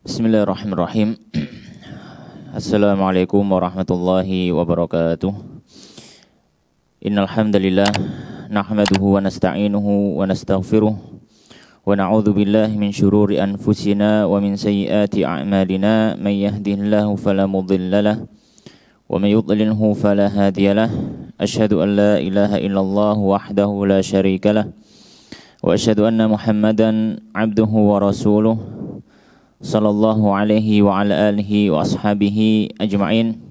Bismillahirrahmanirrahim. Assalamualaikum warahmatullahi wabarakatuh. Innal hamdalillah nahmaduhu wa nasta'inuhu wa nastaghfiruh wa na'udzu billahi min syururi anfusina wa min sayyiati a'malina may yahdihillahu fala mudhillalah wa may yudlilhu fala hadiyalah. Asyhadu an la ilaha illallah wahdahu la syarikalah wa asyhadu anna Muhammadan 'abduhu wa rasuluh sallallahu alaihi wa ala alihi wa ashabihi ajma'in.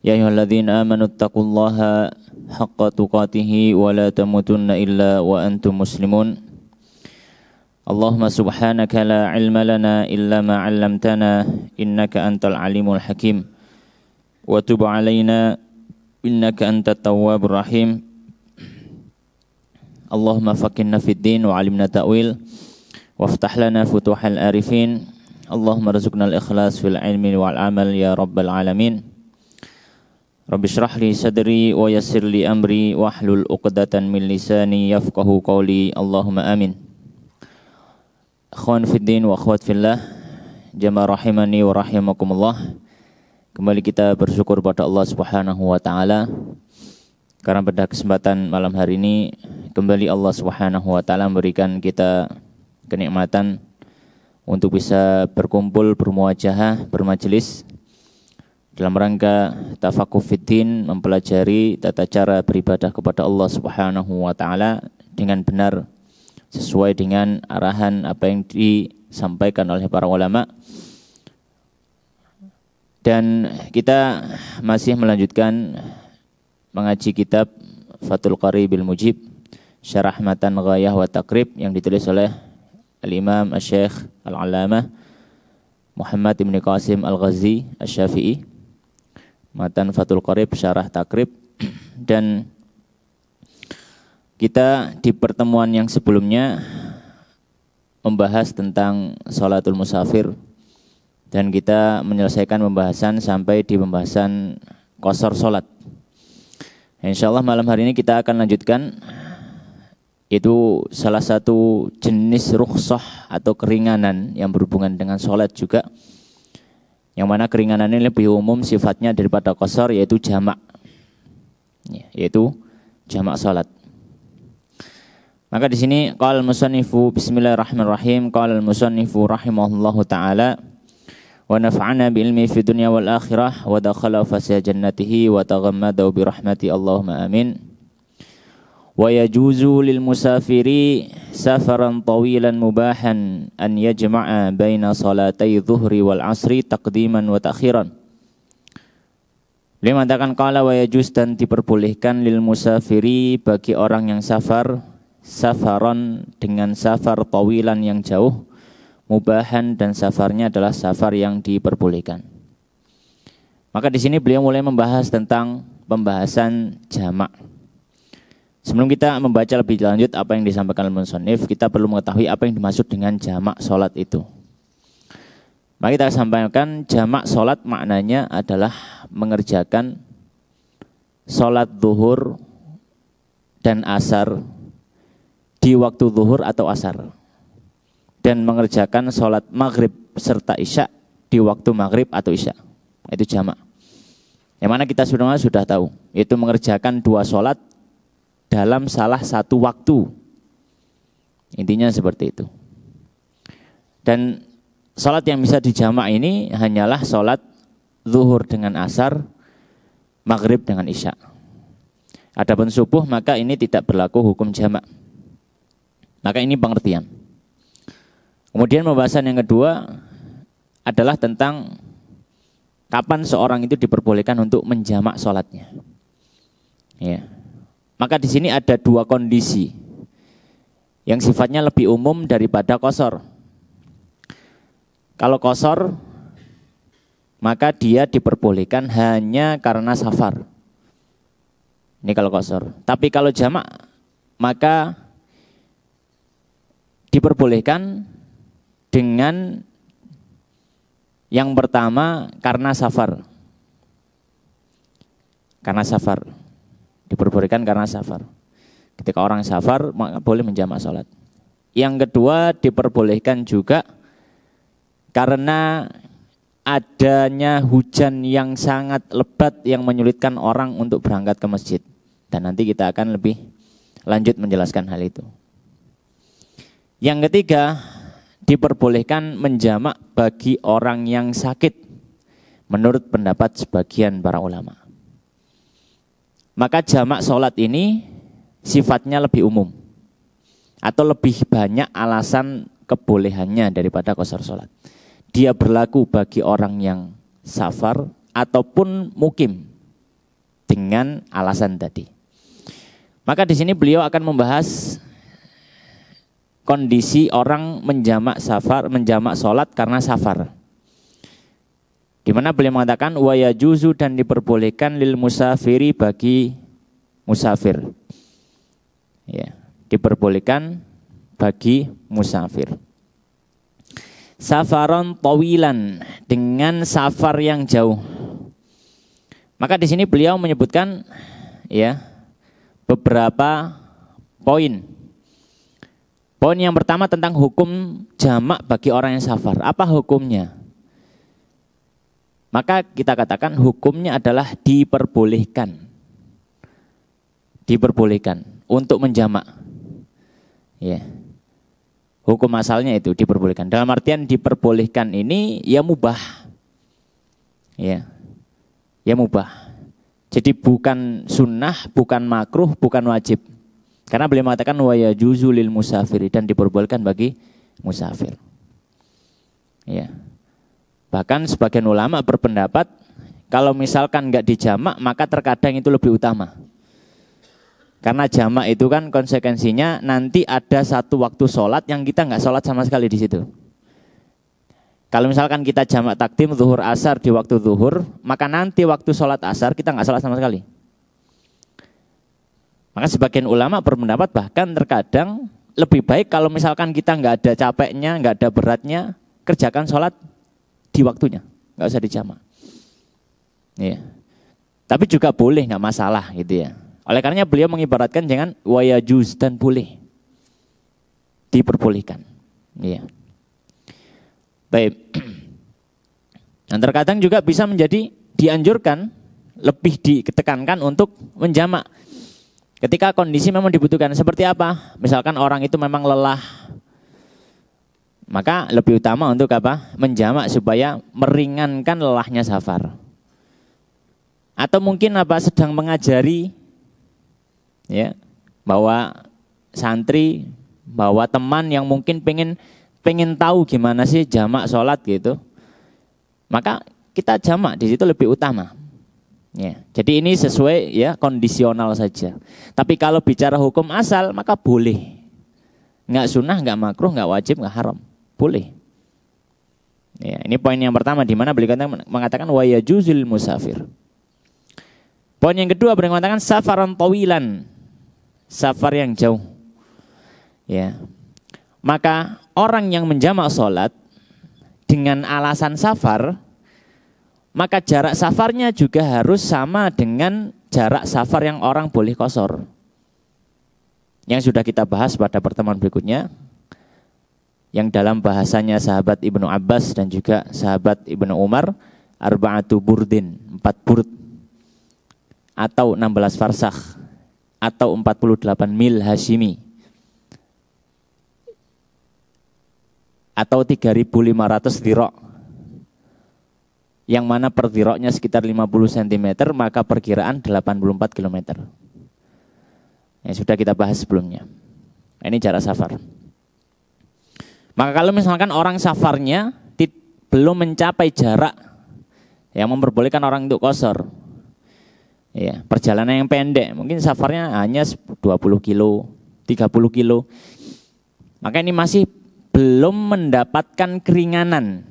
Ya ayyuhalladzina amanu taqullaha haqqa tuqatih wa la tamutunna illa wa antum muslimun. Allahumma subhanaka la ilma lana illa ma 'allamtana innaka antal alimul hakim wa tub 'alaina innaka antat tawwabur rahim. Allahumma faqihna fid din wa 'allimna ta'wil waftah lana futuhal arifin. Allahumma rizukna al-ikhlas fil ilmi wal amal ya rabbal alamin. Rabbi syrah li sadri wa yassir li amri wahlul uqdatan min lisani yafqahu qawli. Allahumma amin. Akhwan fid din wa akhwat fillah, jamaah rahimani wa rahimakumullah. Kembali kita bersyukur pada Allah Subhanahu wa taala karena pada kesempatan malam hari ini kembali Allah Subhanahu wa taala memberikan kita kenikmatan untuk bisa berkumpul, bermuajahah, bermajelis dalam rangka tafaqquh fiddin, mempelajari tata cara beribadah kepada Allah Subhanahu wa taala dengan benar sesuai dengan arahan apa yang disampaikan oleh para ulama. Dan kita masih melanjutkan mengaji kitab Fathul Qaribil Mujib Syarah Matan Ghayah wa Taqrib yang ditulis oleh Al-Imam Al-Syekh Al-Allamah Muhammad Ibn Qasim Al-Ghazi Al-Syafi'i, Matan Fathul Qarib Syarah Takrib. Dan kita di pertemuan yang sebelumnya membahas tentang sholatul musafir, dan kita menyelesaikan pembahasan sampai di pembahasan qasar sholat. InsyaAllah malam hari ini kita akan lanjutkan. Itu salah satu jenis rukhsah atau keringanan yang berhubungan dengan sholat juga, yang mana keringanan ini lebih umum sifatnya daripada qasar, yaitu jamak, yaitu jamak sholat. Maka di sini qala al-musannifu bismillahirrahmanirrahim, qala al-musannifu rahimahullahu ta'ala wa nafa'ana bi ilmi fi dunya wal akhirah wa dakhala fasya jannatihi wa taghammada bi rahmati Allahumma amin. Wa yajuzu lil musafiri safaran tawilan mubahan an yajma'a baina salatai dhuhri wal asri taqdiman wa ta'khiran. Beliau mengatakan qala wa yajuz, dan diperbolehkan lil musafiri bagi orang yang safar, safaran dengan safar tawilan yang jauh, mubahan, dan safarnya adalah safar yang diperbolehkan. Maka di sini beliau mulai membahas tentang pembahasan jamak. Sebelum kita membaca lebih lanjut apa yang disampaikan oleh musannif, kita perlu mengetahui apa yang dimaksud dengan jamak sholat itu. Maka kita sampaikan jamak sholat maknanya adalah mengerjakan sholat zuhur dan asar di waktu zuhur atau asar, dan mengerjakan sholat maghrib serta isya di waktu maghrib atau isya. Itu jamak. Yang mana kita sebenarnya sudah tahu, yaitu mengerjakan dua sholat dalam salah satu waktu. Intinya seperti itu. Dan sholat yang bisa dijamak ini hanyalah sholat zuhur dengan asar, maghrib dengan isya. Adapun subuh maka ini tidak berlaku hukum jamak. Maka ini pengertian. Kemudian pembahasan yang kedua adalah tentang kapan seorang itu diperbolehkan untuk menjamak sholatnya. Ya. Maka di sini ada dua kondisi yang sifatnya lebih umum daripada qasar. Kalau qasar, maka dia diperbolehkan hanya karena safar. Ini kalau qasar. Tapi kalau jamak, maka diperbolehkan dengan yang pertama karena safar. Karena safar. Diperbolehkan karena safar. Ketika orang safar maka boleh menjamak sholat. Yang kedua diperbolehkan juga karena adanya hujan yang sangat lebat yang menyulitkan orang untuk berangkat ke masjid. Dan nanti kita akan lebih lanjut menjelaskan hal itu. Yang ketiga, diperbolehkan menjamak bagi orang yang sakit menurut pendapat sebagian para ulama. Maka jamak sholat ini sifatnya lebih umum atau lebih banyak alasan kebolehannya daripada qasar sholat. Dia berlaku bagi orang yang safar ataupun mukim dengan alasan tadi. Maka di sini beliau akan membahas kondisi orang menjamak sholat karena safar. Di mana beliau mengatakan wa yajuzu, dan diperbolehkan lil musafiri bagi musafir. Ya, diperbolehkan bagi musafir. Safaron tawilan, dengan safar yang jauh. Maka di sini beliau menyebutkan ya beberapa poin. Poin yang pertama tentang hukum jamak bagi orang yang safar. Apa hukumnya? Maka kita katakan hukumnya adalah diperbolehkan. Diperbolehkan untuk menjamak. Ya. Hukum asalnya itu diperbolehkan. Dalam artian diperbolehkan ini ya mubah. Ya. Ya mubah. Jadi bukan sunnah, bukan makruh, bukan wajib. Karena beliau mengatakan wa yajuzu lil musafiri, dan diperbolehkan bagi musafir. Ya. Bahkan sebagian ulama berpendapat kalau misalkan enggak dijamak maka terkadang itu lebih utama. Karena jamak itu kan konsekuensinya nanti ada satu waktu sholat yang kita nggak sholat sama sekali di situ. Kalau misalkan kita jamak takdim zuhur asar di waktu zuhur, maka nanti waktu sholat asar kita nggak sholat sama sekali. Maka sebagian ulama berpendapat bahkan terkadang lebih baik kalau misalkan kita nggak ada capeknya, nggak ada beratnya, kerjakan sholat di waktunya, nggak usah dijamak. Iya. Tapi juga boleh, nggak masalah gitu ya. Oleh karenanya beliau mengibaratkan jangan wayajuz, dan boleh, diperbolehkan. Iya. Baik. Dan terkadang juga bisa menjadi dianjurkan, lebih ditekankan untuk menjamak. Ketika kondisi memang dibutuhkan. Seperti apa? Misalkan orang itu memang lelah, maka lebih utama untuk apa? Menjamak supaya meringankan lelahnya safar. Atau mungkin apa? Sedang mengajari, ya, bawa santri, bawa teman yang mungkin pengen tahu gimana sih jamak sholat gitu, maka kita jamak di situ lebih utama. Ya, jadi ini sesuai ya kondisional saja. Tapi kalau bicara hukum asal maka boleh, nggak sunnah, nggak makruh, nggak wajib, nggak haram, boleh. Ya, ini poin yang pertama di mana beliau mengatakan wa yajuzul musafir. Poin yang kedua beliau mengatakan safaran tawilan, safar yang jauh. Ya. Maka orang yang menjamak sholat dengan alasan safar, maka jarak safarnya juga harus sama dengan jarak safar yang orang boleh qasar. Yang sudah kita bahas pada pertemuan berikutnya, yang dalam bahasanya sahabat Ibnu Abbas dan juga sahabat Ibnu Umar, arba'atu burdin, 4 burd, atau 16 farsakh, atau 48 mil Hashimi, atau 3.500 dhira', yang mana per dhira'nya sekitar 50 cm, maka perkiraan 84 km. Yang sudah kita bahas sebelumnya. Ini jarak safar. Maka kalau misalkan orang safarnya belum mencapai jarak yang memperbolehkan orang untuk qasar, ya, perjalanan yang pendek, mungkin safarnya hanya 20 kilo, 30 kilo, maka ini masih belum mendapatkan keringanan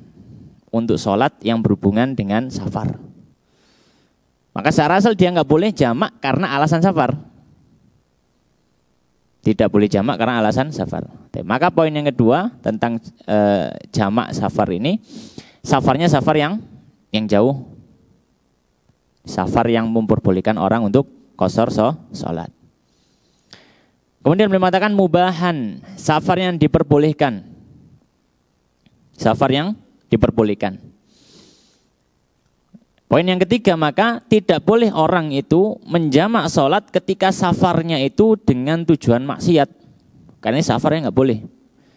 untuk sholat yang berhubungan dengan safar. Maka secara asal dia nggak boleh jamak karena alasan safar. Tidak boleh jamak karena alasan safar. Maka poin yang kedua tentang jamak safar ini, safarnya safar yang jauh, safar yang memperbolehkan orang untuk qasar sholat. Kemudian beliau mengatakan mubahan, safar yang diperbolehkan. Safar yang diperbolehkan. Poin yang ketiga, maka tidak boleh orang itu menjamak sholat ketika safarnya itu dengan tujuan maksiat. Karena safarnya nggak boleh.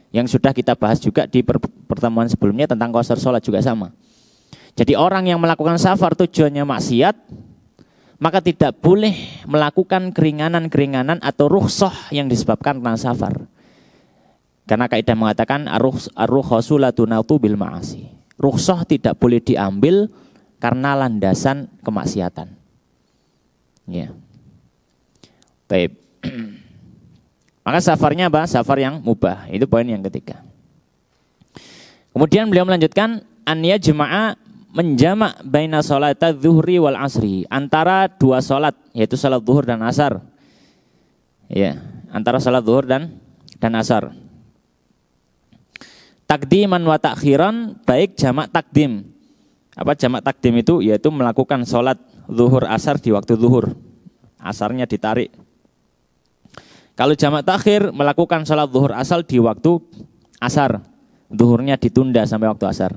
Yang sudah kita bahas juga di pertemuan sebelumnya tentang qasar sholat juga sama. Jadi orang yang melakukan safar tujuannya maksiat, maka tidak boleh melakukan keringanan-keringanan atau rukhsah yang disebabkan karena safar. Karena kaidah mengatakan ar-rukhsatu la tunatu bil ma'asi. Rukhsah tidak boleh diambil karena landasan kemaksiatan. Ya. Baik. Maka safarnya apa? Safar yang mubah. Itu poin yang ketiga. Kemudian beliau melanjutkan an yajma'a menjamak baina salata dzuhri wal asri, antara dua salat yaitu salat zuhur dan asar. Ya, antara salat zuhur dan asar. Takdiman wa takhiran, baik jamak takdim. Apa jamak takdim itu? Yaitu melakukan sholat zuhur asar di waktu zuhur, asarnya ditarik. Kalau jamak takhir, melakukan sholat zuhur asar di waktu asar, zuhurnya ditunda sampai waktu asar.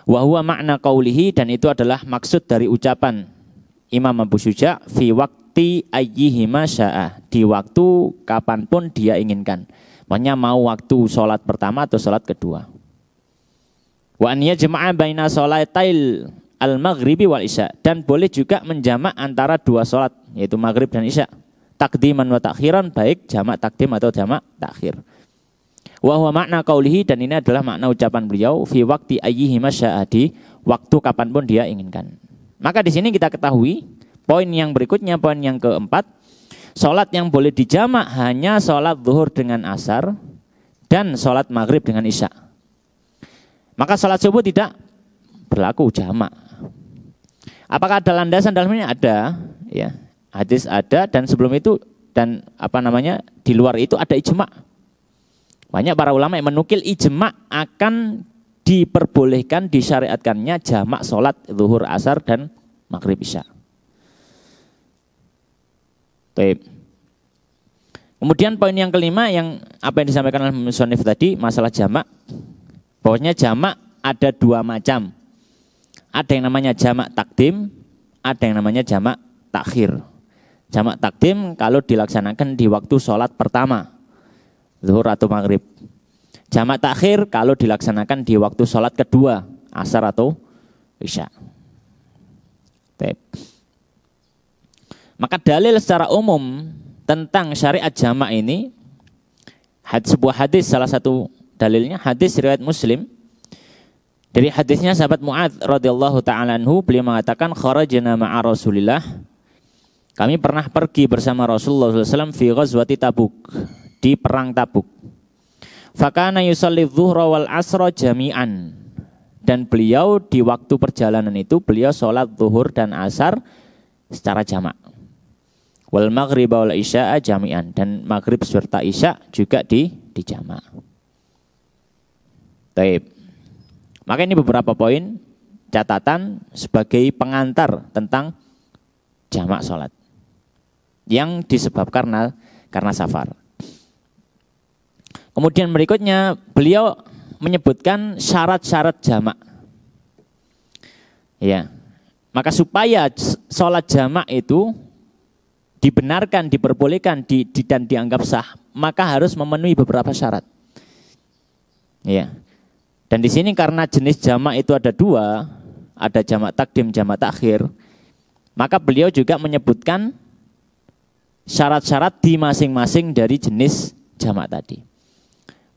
Wa huwa makna qaulihi, dan itu adalah maksud dari ucapan Imam Abu Syuja, fi waqti ayyihima sya'a, di waktu kapanpun dia inginkan. Makanya mau waktu sholat pertama atau sholat kedua. Wa an yajma'a baina sholatil al-maghribi wal isya, dan boleh juga menjamak antara dua sholat yaitu maghrib dan isya. Takdiman wa takhiran, baik jamak takdim atau jamak takhir. Wa huwa makna qaulihi, dan ini adalah makna ucapan beliau, fi waqti ayyihi masya'a, di waktu kapanpun dia inginkan. Maka di sini kita ketahui poin yang berikutnya, poin yang keempat, sholat yang boleh dijamak hanya sholat zuhur dengan asar dan sholat maghrib dengan isya. Maka sholat subuh tidak berlaku jamak. Apakah ada landasan dalam ini? Ada, ya. Hadis ada, dan sebelum itu dan di luar itu ada ijma'. Banyak para ulama yang menukil ijma' akan diperbolehkan, disyariatkannya jamak sholat zuhur asar dan maghrib isya. Baik. Kemudian poin yang kelima, yang apa yang disampaikan oleh musannif tadi, masalah jamak. Bahwasanya jamak ada dua macam. Ada yang namanya jamak takdim, ada yang namanya jamak takhir. Jamak takdim kalau dilaksanakan di waktu sholat pertama, zuhur atau maghrib. Jamak takhir kalau dilaksanakan di waktu sholat kedua, asar atau isya. Baik. Maka dalil secara umum tentang syariat jamak ini, sebuah hadis, salah satu dalilnya hadis riwayat Muslim. Dari hadisnya sahabat Mu'adz radhiyallahu ta'ala anhu, beliau mengatakan kharajna ma'a Rasulillah, kami pernah pergi bersama Rasulullah SAW fi ghazwati Tabuk, di perang Tabuk. Fakana yusalli dzuhra wal asra jami'an, dan beliau di waktu perjalanan itu beliau sholat zuhur dan asar secara jamak. Wal maghrib wal isya'a jami'an, dan maghrib serta isya juga di jamak. Baik. Maka ini beberapa poin catatan sebagai pengantar tentang jamak sholat yang disebabkan karena safar. Kemudian berikutnya beliau menyebutkan syarat-syarat jamak. Ya. Maka supaya sholat jamak itu dibenarkan, diperbolehkan dan dianggap sah, maka harus memenuhi beberapa syarat. Ya. Dan di sini karena jenis jamak itu ada dua, ada jamak takdim, jamak takhir, maka beliau juga menyebutkan syarat-syarat di masing-masing dari jenis jamak tadi.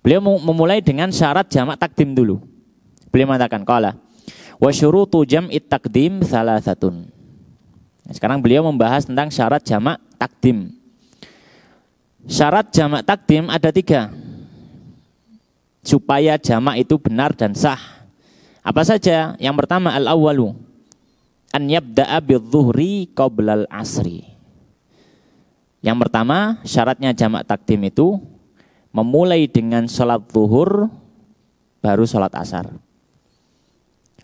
Beliau memulai dengan syarat jamak takdim dulu. Beliau mengatakan qala wa syurutu jam'it takdim salasatun. Sekarang beliau membahas tentang syarat jamak takdim. Syarat jamak takdim ada 3. Supaya jamak itu benar dan sah. Apa saja? Yang pertama al-awwalu an yabda'a bidzuhri qablal asri. Yang pertama syaratnya jamak takdim itu memulai dengan sholat zuhur baru sholat asar.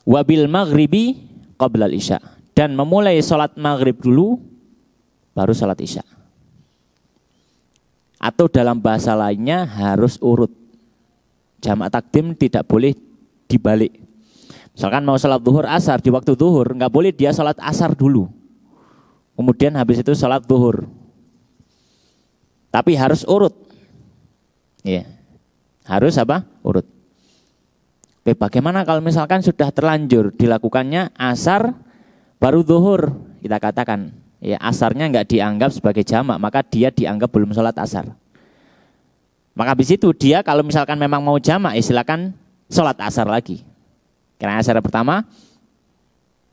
Wabil maghribi qablal isya, dan memulai sholat maghrib dulu baru sholat isya. Atau dalam bahasa lainnya harus urut. Jamak takdim tidak boleh dibalik. Misalkan mau sholat zuhur asar, di waktu zuhur nggak boleh dia sholat asar dulu, kemudian habis itu sholat zuhur, tapi harus urut, ya, harus apa? Urut. Oke, bagaimana kalau misalkan sudah terlanjur dilakukannya asar baru zuhur, kita katakan, ya asarnya nggak dianggap sebagai jamak, maka dia dianggap belum sholat asar. Maka habis itu dia kalau misalkan memang mau jamak, silakan sholat asar lagi. Karena asar pertama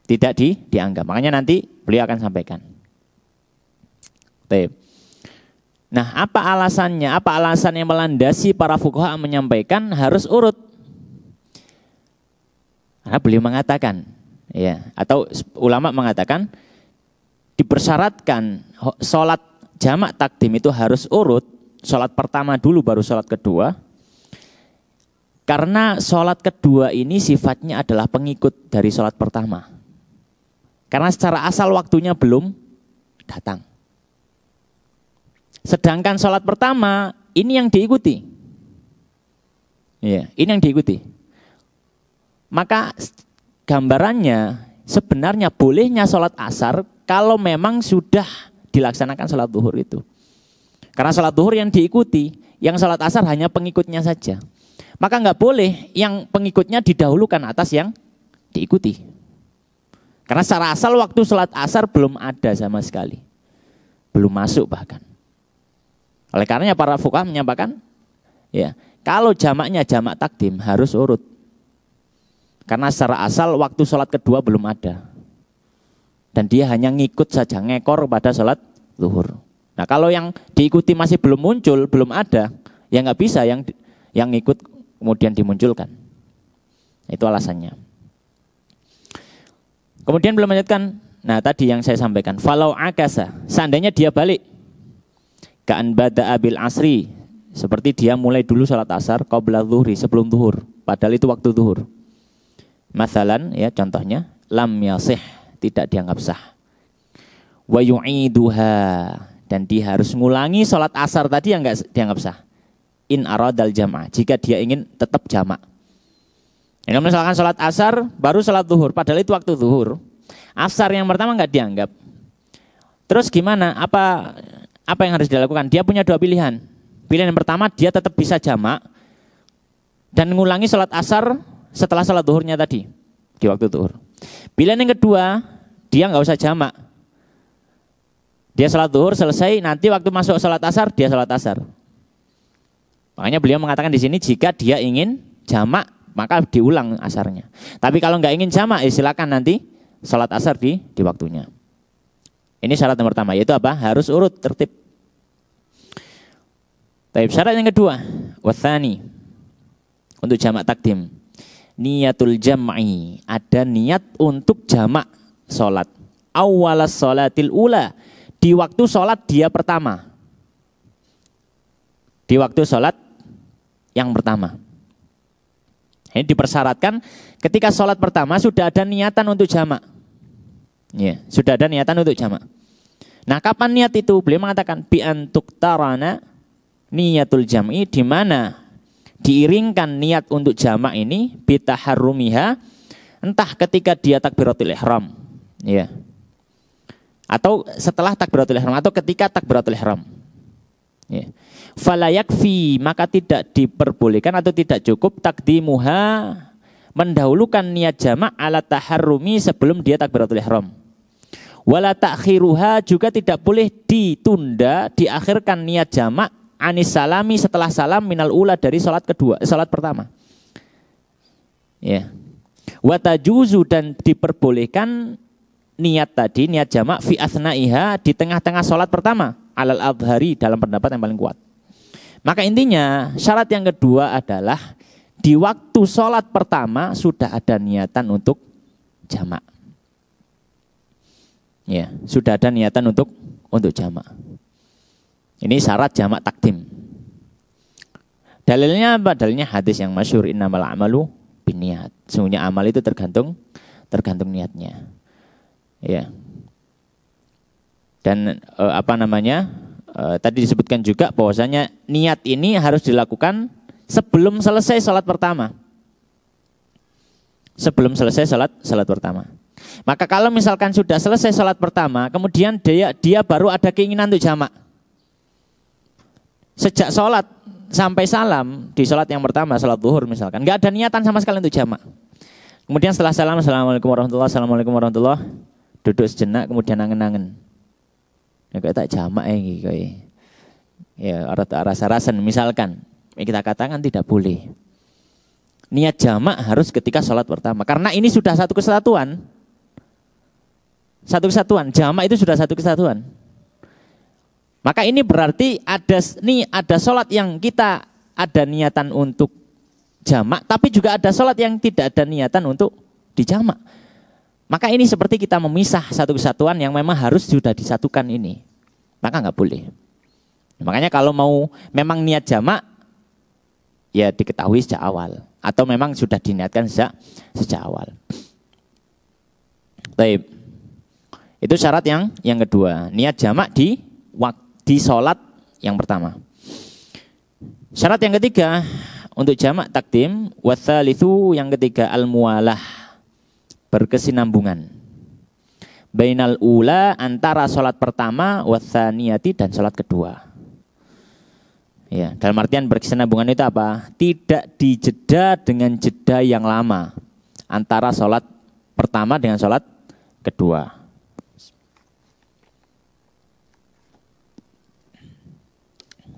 tidak dianggap. Makanya nanti beliau akan sampaikan. Nah, apa alasannya? Apa alasan yang melandasi para fuqaha menyampaikan harus urut? Karena beliau mengatakan, ya, atau ulama mengatakan dipersyaratkan sholat jamak takdim itu harus urut. Sholat pertama dulu baru sholat kedua. Karena sholat kedua ini sifatnya adalah pengikut dari sholat pertama. Karena secara asal waktunya belum datang. Sedangkan sholat pertama ini yang diikuti. Ya, ini yang diikuti. Maka gambarannya sebenarnya bolehnya sholat asar kalau memang sudah dilaksanakan sholat zuhur itu. Karena sholat zuhur yang diikuti, yang sholat asar hanya pengikutnya saja. Maka nggak boleh yang pengikutnya didahulukan atas yang diikuti. Karena secara asal waktu sholat asar belum ada sama sekali. Belum masuk bahkan. Oleh karenanya para fuqaha menyampaikan, ya, kalau jamaknya jamak takdim harus urut. Karena secara asal waktu sholat kedua belum ada. Dan dia hanya ngikut saja, ngekor pada sholat zuhur. Nah kalau yang diikuti masih belum muncul, belum ada, ya nggak bisa yang ngikut kemudian dimunculkan. Itu alasannya. Kemudian belum melanjutkan. Nah tadi yang saya sampaikan, falau akasa, seandainya dia balik, ka'an bada'a bil asri, seperti dia mulai dulu salat asar qabla zuhri, sebelum zuhur, padahal itu waktu zuhur. Masalan, ya contohnya, lam yasih, tidak dianggap sah. Wa yu'iduha, dan dia harus ngulangi salat asar tadi yang enggak dianggap sah. In aradal jamaah, jika dia ingin tetap jamak. Ini misalkan sholat asar baru sholat zuhur, padahal itu waktu zuhur. Asar yang pertama nggak dianggap. Terus gimana? Apa yang harus dilakukan? Dia punya dua pilihan. Pilihan yang pertama dia tetap bisa jamak dan ngulangi sholat asar setelah sholat zuhurnya tadi di waktu zuhur. Pilihan yang kedua dia nggak usah jamak. Dia sholat zuhur selesai, nanti waktu masuk sholat asar dia sholat asar. Makanya beliau mengatakan di sini jika dia ingin jamak maka diulang asarnya. Tapi kalau nggak ingin jamak, silakan nanti sholat asar di waktunya. Ini syarat yang pertama, yaitu apa? Harus urut tertib. Tapi syarat yang kedua, wathani, untuk jamak takdim, niyatul jam'i, ada niat untuk jamak sholat. Awalas sholatil ula, di waktu sholat dia pertama. Di waktu sholat yang pertama. Ini dipersyaratkan ketika sholat pertama sudah ada niatan untuk jamak. Ya, sudah ada niatan untuk jamak. Nah, kapan niat itu? Beliau mengatakan bi antuk tarana niyatul jam'i, di mana diiringkan niat untuk jamak ini bitaharrumiha, entah ketika dia takbiratul ihram, ya. Atau setelah takbiratul ihram atau ketika takbiratul ihram. Ya. Fala yakfi, maka tidak diperbolehkan atau tidak cukup takdimuha, mendahulukan niat jamak ala taharrumi sebelum dia takbiratul ihram. Wala ta'khiruha, juga tidak boleh ditunda, diakhirkan niat jamak anis salami, setelah salam minal ula, dari salat kedua, salat pertama. Ya. Wa tajuzu, dan diperbolehkan niat tadi, niat jamak fi asnaiha, di tengah-tengah salat pertama, alal adhari, dalam pendapat yang paling kuat. Maka intinya syarat yang kedua adalah di waktu sholat pertama sudah ada niatan untuk jamak. Ya, sudah ada niatan untuk jamak. Ini syarat jamak takdim. Dalilnya apa? Dalilnya hadis yang masyhur, innamal a'malu binniyat. Sesungguhnya amal itu tergantung niatnya. Ya. Dan tadi disebutkan juga bahwasanya niat ini harus dilakukan sebelum selesai sholat pertama. sebelum selesai salat pertama. Maka kalau misalkan sudah selesai salat pertama, kemudian dia baru ada keinginan untuk jamak. Sejak salat sampai salam di salat yang pertama, salat zuhur misalkan, nggak ada niatan sama sekali untuk jamak. Kemudian setelah salam, assalamualaikum warahmatullahi, duduk sejenak, kemudian angen-angen. Ya kayak tak jamak kayak. Ya rasa-rasan misalkan, kita katakan tidak boleh. Niat jamak harus ketika sholat pertama. Karena ini sudah satu kesatuan. Satu kesatuan. Jamak itu sudah satu kesatuan. Maka ini berarti ada sholat yang kita ada niatan untuk jamak. Tapi juga ada sholat yang tidak ada niatan untuk dijamak. Maka ini seperti kita memisah satu kesatuan yang memang harus sudah disatukan ini. Maka nggak boleh. Makanya kalau mau memang niat jamak, ya diketahui sejak awal. Atau memang sudah diniatkan sejak awal. Baik. Itu syarat yang kedua. Niat jamak di sholat yang pertama. Syarat yang ketiga untuk jamak takdim. Watsalitsu yang ketiga al-muwalah. Berkesinambungan. Bainal ula antara sholat pertama watsaniyati dan sholat kedua. Ya, dalam artian berkesinambungan itu apa? Tidak dijeda dengan jeda yang lama antara sholat pertama dengan sholat kedua.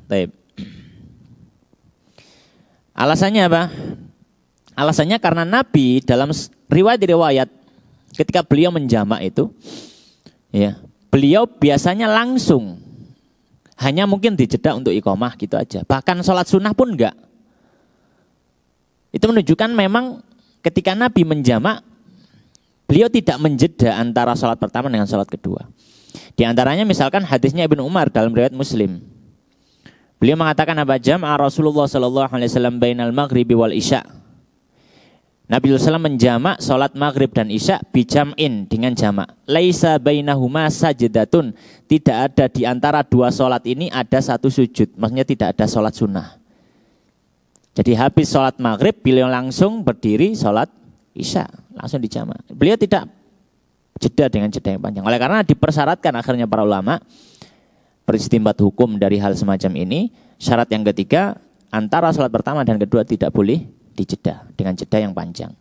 Baik. Alasannya apa? Alasannya karena Nabi dalam riwayat ketika beliau menjamak itu, ya, beliau biasanya langsung. Hanya mungkin dijeda untuk iqamah gitu aja. Bahkan sholat sunnah pun enggak. Itu menunjukkan memang ketika Nabi menjamak, beliau tidak menjeda antara sholat pertama dengan sholat kedua. Di antaranya misalkan hadisnya Ibnu Umar dalam riwayat Muslim. Beliau mengatakan apa? Jama'a Rasulullah sallallahu alaihi wasallam bainal maghribi wal isya. Nabi SAW menjamak sholat maghrib dan isya bijam'in dengan jamak. Laisa bainahuma sajadatun. Tidak ada di antara dua sholat ini ada satu sujud. Maksudnya tidak ada sholat sunnah. Jadi habis sholat maghrib beliau langsung berdiri sholat isya. Langsung dijamak. Beliau tidak jeda dengan jeda yang panjang. Oleh karena dipersyaratkan akhirnya para ulama beristimbat hukum dari hal semacam ini. Syarat yang ketiga antara sholat pertama dan kedua tidak boleh dijeda dengan jeda yang panjang.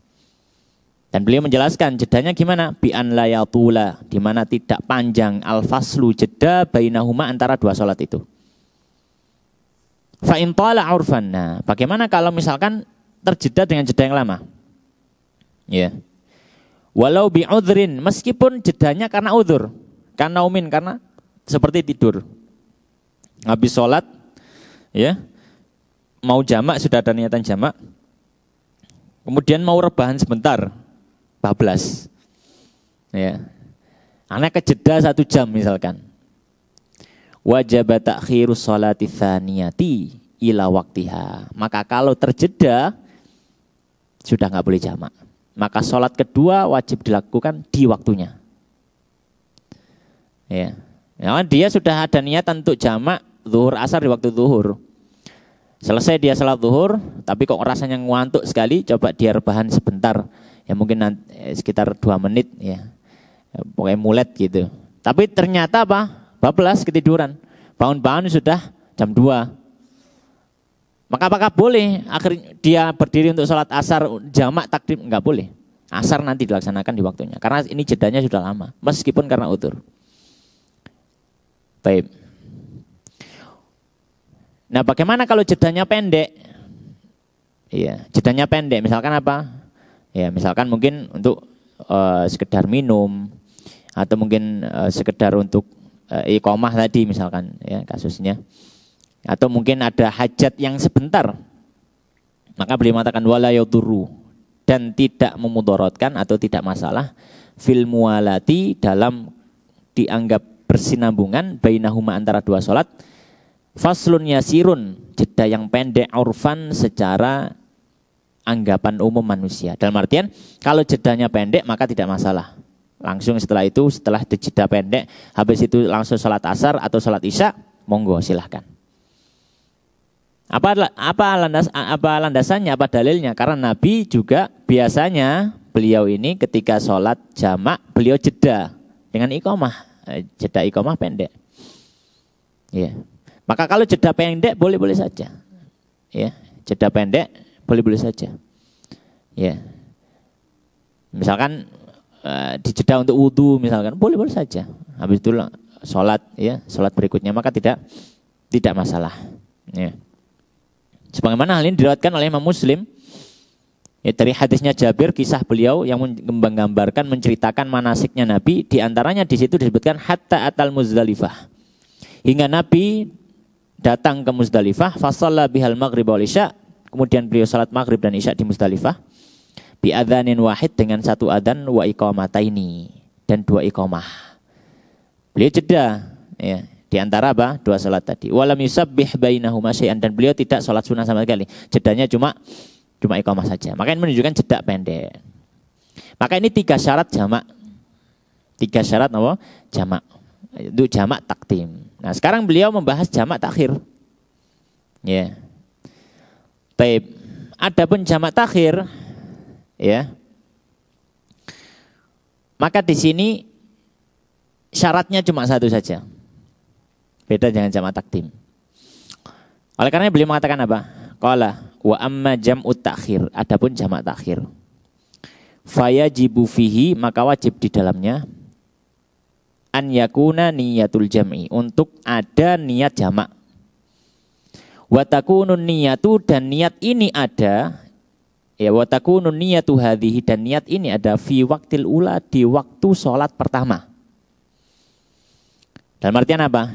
Dan beliau menjelaskan jedanya gimana? Bi'an la yatula, di mana tidak panjang al-faslu jeda bainahuma antara dua sholat itu. Fa in tala urfan. Nah, bagaimana kalau misalkan terjeda dengan jeda yang lama? Ya. Walau bi'udhrin, meskipun jedanya karena udhur, karena umin, karena seperti tidur. Habis sholat, ya, mau jamak, sudah ada niatan jamak. Kemudian mau rebahan sebentar, bablas. Ya. Anak kejeda 1 jam misalkan. Wajib takhirus sholati tsaniyati ila waktiha. Maka kalau terjeda sudah nggak boleh jamak. Maka sholat kedua wajib dilakukan di waktunya. Ya. Ya, dia sudah ada niatan untuk jamak zuhur asar di waktu zuhur. Selesai dia salat zuhur, tapi kok rasanya ngantuk sekali, coba dia rebahan sebentar. Ya mungkin nanti, sekitar 2 menit ya. Pokoknya mulet gitu. Tapi ternyata apa? Bablas ketiduran. Bangun-bangun sudah jam 2. Maka apakah boleh akhirnya dia berdiri untuk sholat asar jamak takdim? Enggak boleh. Asar nanti dilaksanakan di waktunya. Karena ini jedanya sudah lama. Meskipun karena udzur. Baik. Nah, bagaimana kalau jedanya pendek? Iya, jedanya pendek. Misalkan apa? Ya, misalkan mungkin untuk sekedar minum atau mungkin sekedar untuk iqamah tadi misalkan ya kasusnya. Atau mungkin ada hajat yang sebentar. Maka beliau mengatakan wala yadurru dan tidak memudaratkan atau tidak masalah fil muwalati dalam dianggap bersinambungan bainahuma antara dua salat. Faslun yasirun, jeda yang pendek urfan secara anggapan umum manusia. Dalam artian kalau jedanya pendek maka tidak masalah. Langsung setelah itu, setelah jeda pendek, habis itu langsung sholat asar atau sholat isya, monggo silahkan. Apa landasannya, apa dalilnya? Karena Nabi juga biasanya beliau ini ketika sholat jamak, beliau jeda dengan iqamah. Jeda iqamah pendek. Ya. Maka kalau jeda pendek boleh-boleh saja. Ya, jeda pendek boleh-boleh saja. Ya. Misalkan dijeda untuk wudu misalkan, boleh-boleh saja. Habis itu sholat, ya, sholat berikutnya, maka tidak masalah. Ya. Sebagaimana hal ini diriwayatkan oleh Imam Muslim, ya, dari hadisnya Jabir, kisah beliau yang menggambarkan, menceritakan manasiknya Nabi. Di antaranya di situ disebutkan hatta atal Muzdalifah, hingga Nabi datang ke Muzdalifah, fasalla bihal maghrib wal isya, kemudian beliau salat maghrib dan isya di Muzdalifah, bi adzanin wahid, dengan satu adzan, wa iqamataini, dan dua iqamah. Beliau jeda, ya, di antara apa? Dua salat tadi. Walam yusabbih bainahuma syai'an, dan beliau tidak salat sunnah sama sekali. Jedanya cuma iqamah saja. Maka ini menunjukkan jeda pendek. Maka ini 3 syarat jamak. 3 syarat apa? Jamak. Untuk jamak takdim. Nah, sekarang beliau membahas jamak takhir. Ya. Baik. Adapun jamak takhir, ya. Maka di sini syaratnya cuma satu saja. Beda dengan jamak takdim. Oleh karena beliau mengatakan apa? Qala wa amma jam'ut takhir, adapun jamak takhir. Fayajibu fihi, maka wajib di dalamnya an yakuna niyatul jam'i, untuk ada niat jamak. Wa takunun niyatu, dan niat ini ada, ya, wa takunun niyatu hadhihi, dan niat ini ada fi waqtil ula, di waktu sholat pertama. Dalam artian apa?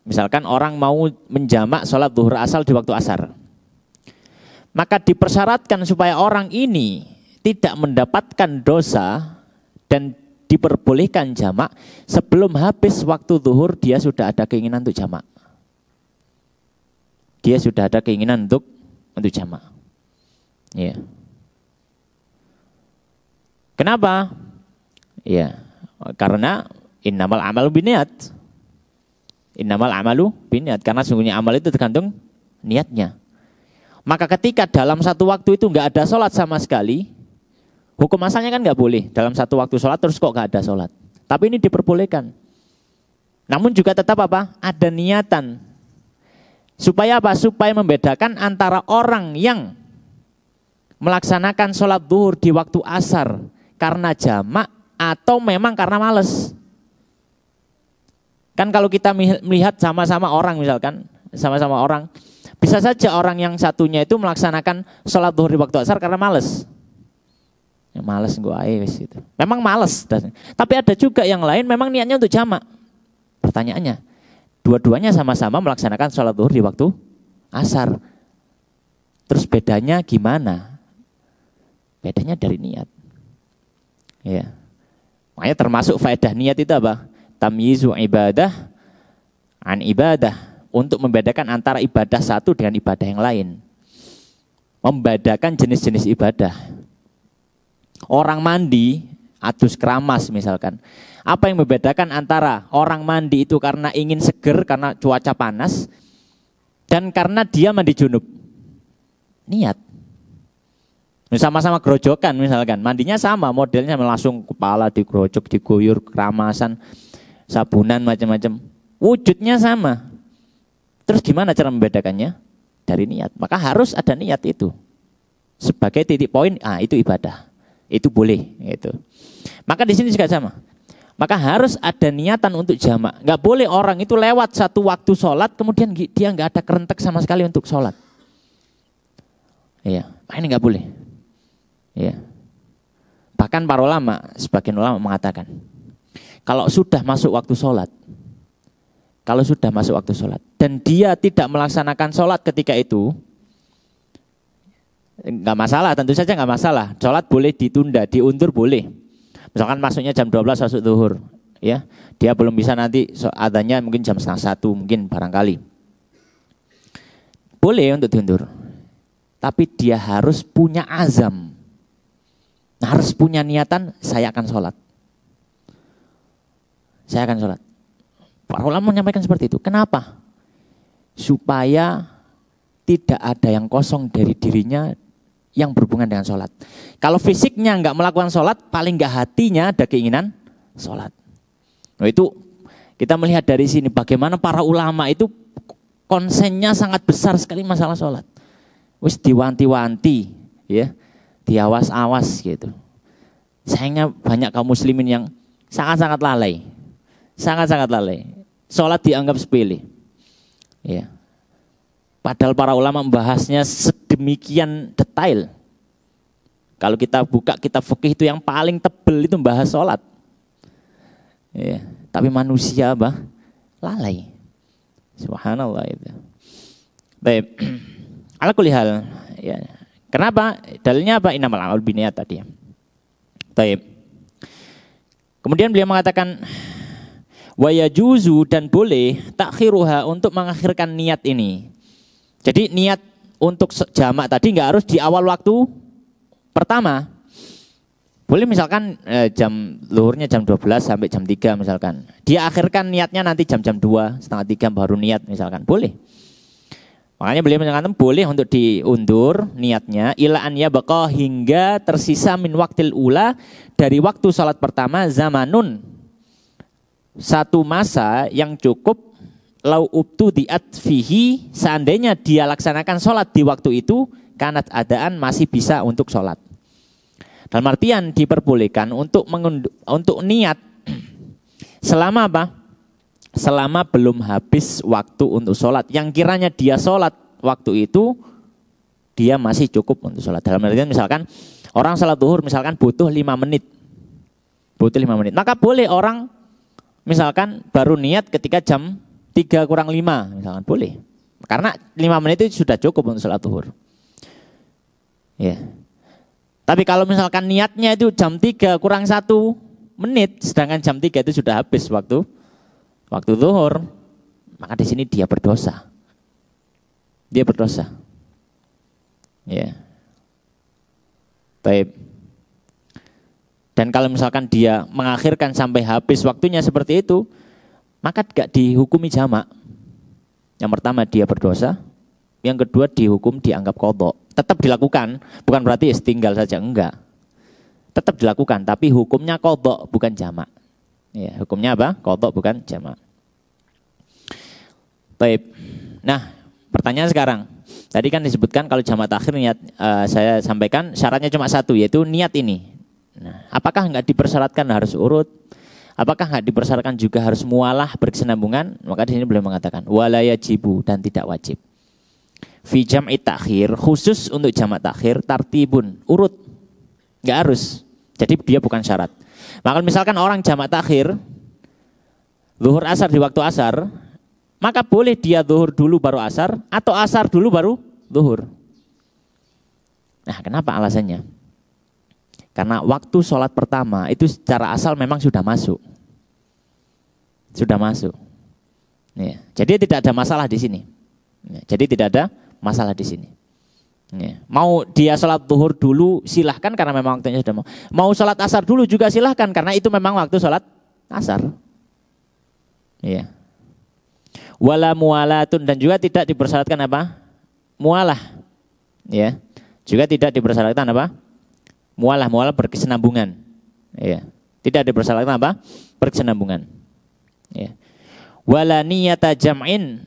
Misalkan orang mau menjamak sholat zuhur asar di waktu asar, maka dipersyaratkan supaya orang ini tidak mendapatkan dosa dan diperbolehkan jamak sebelum habis waktu zuhur, dia sudah ada keinginan untuk jamak. Dia sudah ada keinginan untuk jamak. Ya. Kenapa? Ya, karena innamal amalu biniat. Innamal amalu biniat, karena sungguhnya amal itu tergantung niatnya. Maka ketika dalam satu waktu itu nggak ada sholat sama sekali, hukum asalnya kan nggak boleh dalam satu waktu sholat terus kok nggak ada sholat. Tapi ini diperbolehkan. Namun juga tetap apa? Ada niatan. Supaya apa? Supaya membedakan antara orang yang melaksanakan sholat zuhur di waktu asar karena jamak atau memang karena malas. Kan kalau kita melihat sama-sama orang, misalkan sama-sama orang, bisa saja orang yang satunya itu melaksanakan sholat zuhur di waktu asar karena malas. Ya, malas gue gitu. Memang malas. Tapi ada juga yang lain memang niatnya untuk jamak. Pertanyaannya, dua-duanya sama-sama melaksanakan sholat zuhur di waktu asar. Terus bedanya gimana? Bedanya dari niat. Ya. Makanya termasuk faedah niat itu apa? Tamyizu ibadah an ibadah, untuk membedakan antara ibadah satu dengan ibadah yang lain. Membedakan jenis-jenis ibadah. Orang mandi adus keramas misalkan. Apa yang membedakan antara orang mandi itu karena ingin seger karena cuaca panas dan karena dia mandi junub? Niat. Sama-sama gerojokan misalkan, mandinya sama, modelnya langsung kepala digerojok, diguyur, keramasan, sabunan, macam-macam. Wujudnya sama. Terus gimana cara membedakannya? Dari niat. Maka harus ada niat itu. Sebagai titik poin, itu ibadah. Itu boleh. Gitu. Maka di sini juga sama. Maka harus ada niatan untuk jamak. Nggak boleh orang itu lewat satu waktu sholat, kemudian dia nggak ada kerentek sama sekali untuk sholat. Iya, ini nggak boleh. Iya. Bahkan para ulama, sebagian ulama mengatakan, kalau sudah masuk waktu sholat, dan dia tidak melaksanakan sholat ketika itu, nggak masalah, tentu saja nggak masalah. Sholat boleh ditunda, diundur boleh. Misalkan masuknya jam 12 masuk zuhur, ya, dia belum bisa nanti adanya mungkin jam 12:30 mungkin barangkali. Boleh untuk diundur, tapi dia harus punya azam, harus punya niatan, saya akan sholat. Saya akan sholat. Para ulama menyampaikan seperti itu. Kenapa? Supaya tidak ada yang kosong dari dirinya yang berhubungan dengan sholat. Kalau fisiknya nggak melakukan sholat, paling nggak hatinya ada keinginan sholat. Nah, itu kita melihat dari sini bagaimana para ulama itu konsennya sangat besar sekali masalah sholat. Wis diwanti-wanti, ya, diawas-awas gitu. Sayangnya banyak kaum muslimin yang sangat-sangat lalai, sangat-sangat lalai. Sholat dianggap sepele, ya. Padahal para ulama membahasnya sedemikian detail. Kalau kita buka kitab fikih itu yang paling tebel itu membahas sholat. Ya, tapi manusia lalai. Subhanallah itu. Baik. Ala kulli hal, ya. Kenapa? Dalilnya apa? Innamal a'malu binniyat tadi. Baik. Kemudian beliau mengatakan wa yajuzu dan boleh takhiruha untuk mengakhirkan niat ini. Jadi niat untuk jamak tadi nggak harus di awal waktu pertama. Boleh misalkan jam zuhurnya jam 12 sampai jam 3 misalkan. Dia akhirkan niatnya nanti jam-jam 2, setengah 3 baru niat misalkan. Boleh. Makanya beliau mengatakan boleh untuk diundur niatnya ila an yabqa hingga tersisa min waktil ula dari waktu salat pertama zamanun. Satu masa yang cukup lau ubtu diat fihi, seandainya dia laksanakan sholat di waktu itu, kanat adaan masih bisa untuk sholat. Dalam artian diperbolehkan untuk niat selama apa? Selama belum habis waktu untuk sholat. Yang kiranya dia sholat waktu itu, dia masih cukup untuk sholat. Dalam artian misalkan orang sholat zuhur misalkan butuh 5 menit. Butuh 5 menit. Maka boleh orang misalkan baru niat ketika jam 3:05 misalkan boleh. Karena 5 menit itu sudah cukup untuk sholat zuhur. Ya. Tapi kalau misalkan niatnya itu jam 3 kurang 1 menit, sedangkan jam 3 itu sudah habis waktu zuhur, maka di sini dia berdosa. Dia berdosa. Ya. Baik. Dan kalau misalkan dia mengakhirkan sampai habis waktunya seperti itu, maka tidak dihukumi jamak. Yang pertama dia berdosa, yang kedua dihukum dianggap qadha. Tetap dilakukan, bukan berarti tinggal saja, enggak. Tetap dilakukan, tapi hukumnya qadha bukan jamak. Ya, hukumnya apa? Qadha bukan jamak. Baik. Nah, pertanyaan sekarang. Tadi kan disebutkan kalau jamak takhir niat, saya sampaikan syaratnya cuma satu, yaitu niat ini. Nah, apakah enggak dipersyaratkan harus urut? Apakah enggak dipersyaratkan juga harus mualah berkesinambungan? Maka di sini beliau mengatakan wala yajibu, dan tidak wajib. Fi jam'i takhir, khusus untuk jamak takhir tartibun, urut. Enggak harus. Jadi dia bukan syarat. Maka misalkan orang jamak takhir zuhur asar di waktu asar, maka boleh dia zuhur dulu baru asar atau asar dulu baru zuhur. Nah, kenapa alasannya? Karena waktu sholat pertama itu secara asal memang sudah masuk. Sudah masuk. Ya, jadi tidak ada masalah di sini. Ya, jadi tidak ada masalah di sini. Ya, mau dia sholat zuhur dulu silahkan karena memang waktunya sudah mau. Mau sholat asar dulu juga silahkan karena itu memang waktu sholat asar. Ya. Wala mualatun, dan juga tidak dipersyaratkan apa? Mualah. Ya. Juga tidak dipersyaratkan apa? Mualah berkesinambungan. Ya. Tidak dipersyaratkan apa? Berkesinambungan. Ya. Wala niyata jam'in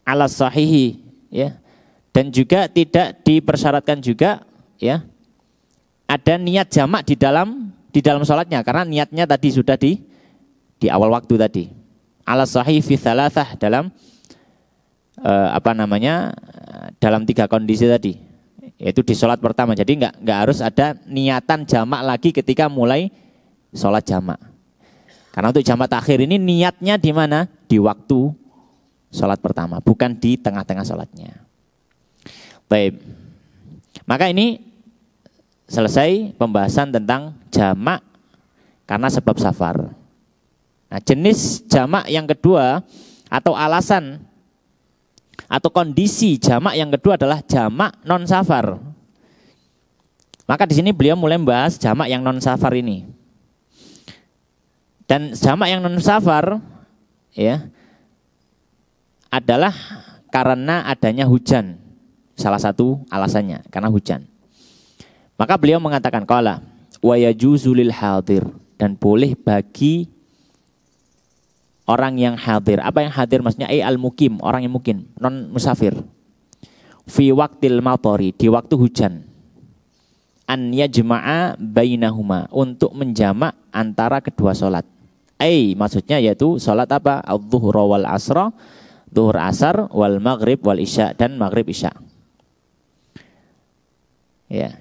ala sahihi, ya. Dan juga tidak dipersyaratkan juga, ya, ada niat jamak di dalam sholatnya, karena niatnya tadi sudah di awal waktu tadi. Ala sahih fi thalathah, dalam dalam 3 kondisi tadi, yaitu di sholat pertama. Jadi enggak harus ada niatan jamak lagi ketika mulai sholat jamak. Karena untuk jamak takhir ini niatnya di mana? Di waktu sholat pertama, bukan di tengah-tengah sholatnya. Baik. Maka ini selesai pembahasan tentang jamak karena sebab safar. Nah, jenis jamak yang kedua atau alasan atau kondisi jamak yang kedua adalah jamak non safar. Maka di sini beliau mulai membahas jamak yang non safar ini. Dan jamak yang non safar, ya, adalah karena adanya hujan. Salah satu alasannya karena hujan. Maka beliau mengatakan qala wa yajuzu lil hadir, dan boleh bagi orang yang hadir. Apa yang hadir maksudnya? Al mukim, orang yang mukim, non musafir. Fi waqtil matori, di waktu hujan. An yajma'a bainahuma, untuk menjamak antara kedua salat. Maksudnya yaitu salat apa? Adz-dzuhur wal asra, zuhur asar, wal maghrib wal isya, dan maghrib isya. Ya.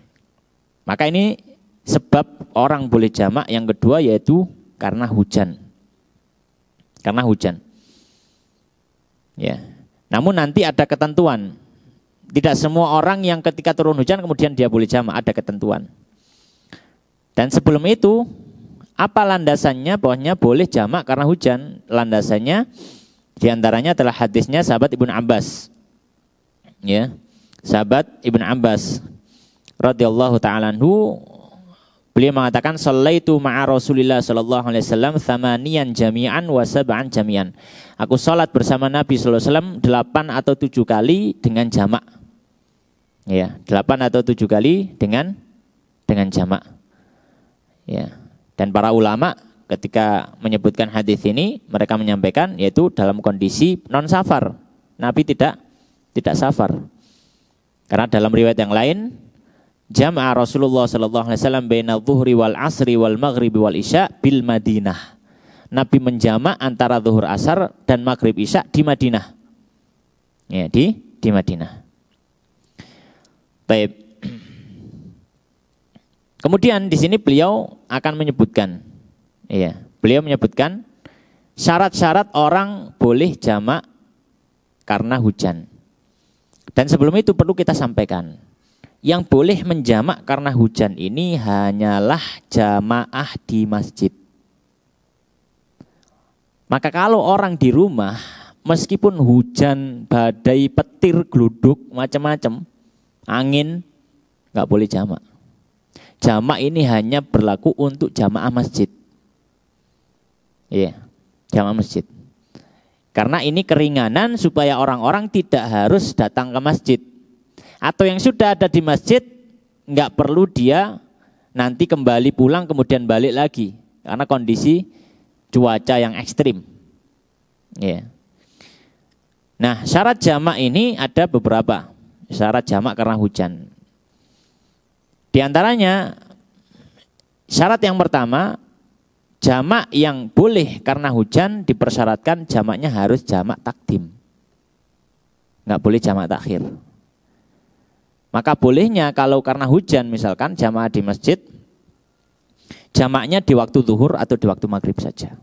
Maka ini sebab orang boleh jamak yang kedua yaitu karena hujan. Karena hujan. Ya. Namun nanti ada ketentuan. Tidak semua orang yang ketika turun hujan kemudian dia boleh jamak, ada ketentuan. Dan sebelum itu, apa landasannya bahwasanya boleh jamak karena hujan? Landasannya diantaranya adalah hadisnya sahabat Ibnu Abbas. Ya. Sahabat Ibnu Abbas radhiyallahu ta'ala anhu, beliau mengatakan sallaitu ma'a Rasulillah sallallahu alaihi wasallam thamaniyan jami'an wa sab'an jami'an. Aku salat bersama Nabi sallallahu alaihi wasallam 8 atau 7 kali dengan jamak. Ya, 8 atau 7 kali dengan jamak. Ya. Dan para ulama ketika menyebutkan hadis ini mereka menyampaikan yaitu dalam kondisi non safar. Nabi tidak safar. Karena dalam riwayat yang lain jama'a Rasulullah sallallahu alaihi wasallam baina dhuhri wal asri wal maghribi wal isya bil Madinah. Nabi menjamak antara zuhur asar dan maghrib isya di Madinah. Ya, di Madinah. Baik. Kemudian di sini beliau akan menyebutkan, beliau menyebutkan syarat-syarat orang boleh jamak karena hujan. Dan sebelum itu perlu kita sampaikan, yang boleh menjamak karena hujan ini hanyalah jamaah di masjid. Maka kalau orang di rumah, meskipun hujan, badai, petir, gluduk, macam-macam, angin, nggak boleh jamak. Jamak ini hanya berlaku untuk jamaah masjid. Jamaah masjid. Karena ini keringanan supaya orang-orang tidak harus datang ke masjid. Atau yang sudah ada di masjid, nggak perlu dia nanti kembali pulang kemudian balik lagi. Karena kondisi cuaca yang ekstrim. Nah, syarat jamak ini ada beberapa. Syarat jamak karena hujan. Di antaranya, syarat yang pertama, jamak yang boleh karena hujan dipersyaratkan jamaknya harus jamak takdim. Nggak boleh jamak takhir. Maka bolehnya kalau karena hujan misalkan jamaah di masjid, jamaknya di waktu zuhur atau di waktu maghrib saja.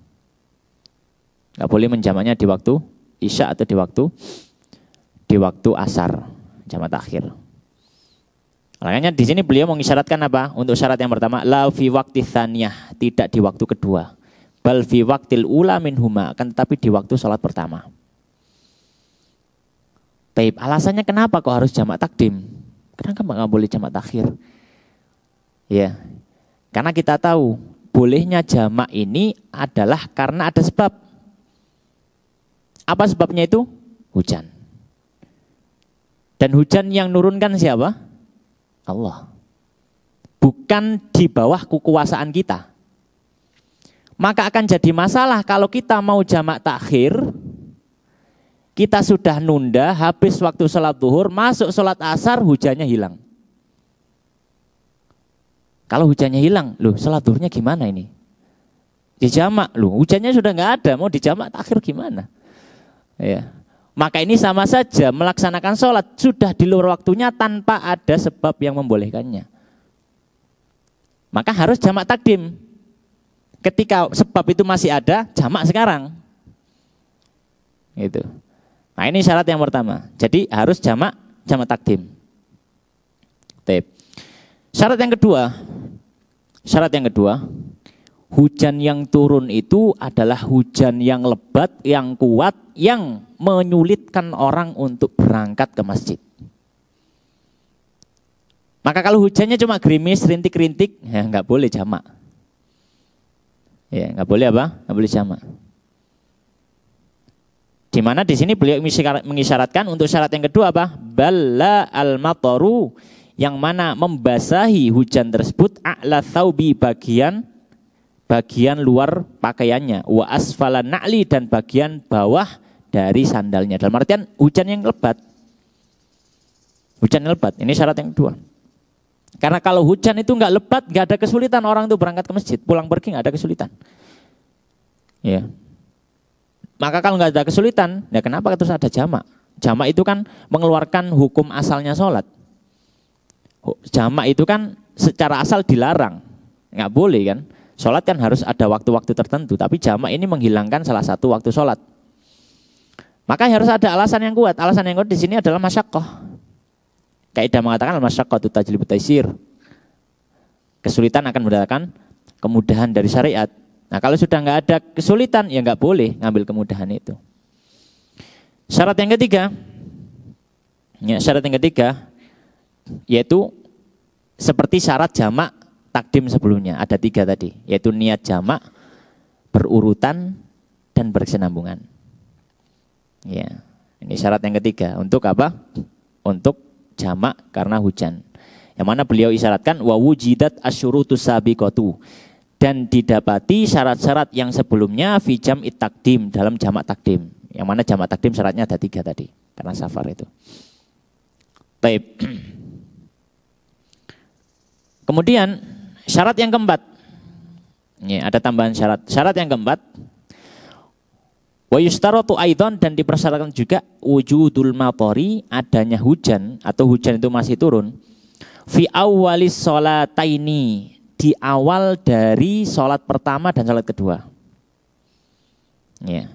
Nggak boleh menjamaknya di waktu isya atau di waktu asar, jamak takhir. Makanya di sini beliau mengisyaratkan apa? Untuk syarat yang pertama, la fi waqti tsaniyah, tidak di waktu kedua. Bal fi waqtil ula minhuma, akan tetapi di waktu salat pertama. Baik, alasannya kenapa kok harus jamak takdim? Kenapa nggak boleh jamak takhir? Ya, karena kita tahu bolehnya jamak ini adalah karena ada sebab. Apa sebabnya itu? Hujan. Dan hujan yang nurunkan siapa? Allah. Bukan di bawah kekuasaan kita. Maka akan jadi masalah kalau kita mau jamak takhir, kita sudah nunda, habis waktu sholat zuhur, masuk sholat asar, hujannya hilang. Kalau hujannya hilang, loh sholat zuhurnya gimana ini? Dijamak, loh hujannya sudah nggak ada, mau dijamak takhir gimana? Ya. Maka ini sama saja melaksanakan sholat sudah di luar waktunya tanpa ada sebab yang membolehkannya. Maka harus jamak takdim. Ketika sebab itu masih ada, jamak sekarang. Gitu. Nah ini syarat yang pertama. Jadi harus jamak takdim. Syarat yang kedua, hujan yang turun itu adalah hujan yang lebat, yang kuat, yang menyulitkan orang untuk berangkat ke masjid. Maka kalau hujannya cuma gerimis, rintik-rintik, ya nggak boleh jamak. Ya nggak boleh apa? Nggak boleh jamak. Di mana di sini beliau mengisyaratkan untuk syarat yang kedua apa? Balla al-mataru yang mana membasahi hujan tersebut a'la thawbi bagian luar pakaiannya, wa asfala na'li dan bagian bawah dari sandalnya. Dalam artian hujan yang lebat. Hujan yang lebat, ini syarat yang kedua. Karena kalau hujan itu nggak lebat, nggak ada kesulitan orang itu berangkat ke masjid, pulang pergi nggak ada kesulitan. Ya. Maka kalau nggak ada kesulitan, ya kenapa terus ada jamak? Jamak itu kan mengeluarkan hukum asalnya sholat. Jamak itu kan secara asal dilarang, nggak boleh kan? Sholat kan harus ada waktu-waktu tertentu, tapi jamak ini menghilangkan salah satu waktu sholat. Maka harus ada alasan yang kuat. Alasan yang kuat di sini adalah masyaqqah. Kaidah mengatakan al-masyaqqatu tajlibu taysir. Kesulitan akan mendatangkan kemudahan dari syariat. Nah, kalau sudah nggak ada kesulitan, ya nggak boleh ngambil kemudahan itu. Syarat yang ketiga, yaitu seperti syarat jamak takdim sebelumnya. Ada 3 tadi, yaitu niat jamak, berurutan, dan berkesinambungan. Ya, ini syarat yang ketiga. Untuk apa? Untuk jamak karena hujan. Yang mana beliau isyaratkan wa wujidat asyurutus sabiqatu, dan didapati syarat-syarat yang sebelumnya fi jam'it takdim, dalam jamak takdim. Yang mana jamak takdim syaratnya ada 3 tadi karena safar itu. Baik. Kemudian syarat yang keempat. Ini ada tambahan syarat. Syarat yang keempat, wa yustaratu aidan, dan dipersyaratkan juga wujudul matori, adanya hujan atau hujan itu masih turun fi awwalis sholataini, di awal dari sholat pertama dan sholat kedua. Ya.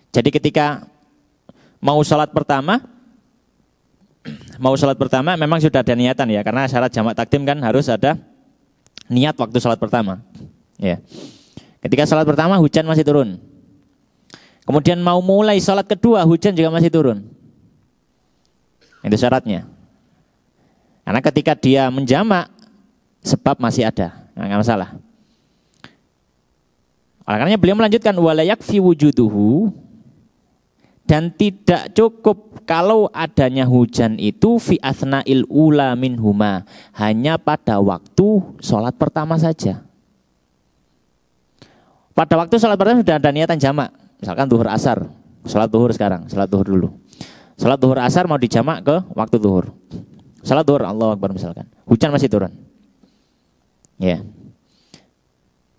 Jadi ketika mau sholat pertama memang sudah ada niatan ya, karena syarat jamak takdim kan harus ada niat waktu sholat pertama. Ya. Ketika sholat pertama hujan masih turun. Kemudian mau mulai sholat kedua, hujan juga masih turun. Itu syaratnya. Karena ketika dia menjamak, sebab masih ada, nggak masalah. Oleh karenanya beliau melanjutkan wala yakfi wujuduhu, dan tidak cukup kalau adanya hujan itu fi athna'il ula minhuma, hanya pada waktu sholat pertama saja. Pada waktu sholat pertama sudah ada niatan jamak. Misalkan zuhur asar, sholat zuhur sekarang, sholat zuhur dulu. Sholat zuhur asar mau dijamak ke waktu zuhur. Sholat zuhur, Allahu Akbar misalkan. Hujan masih turun. Ya.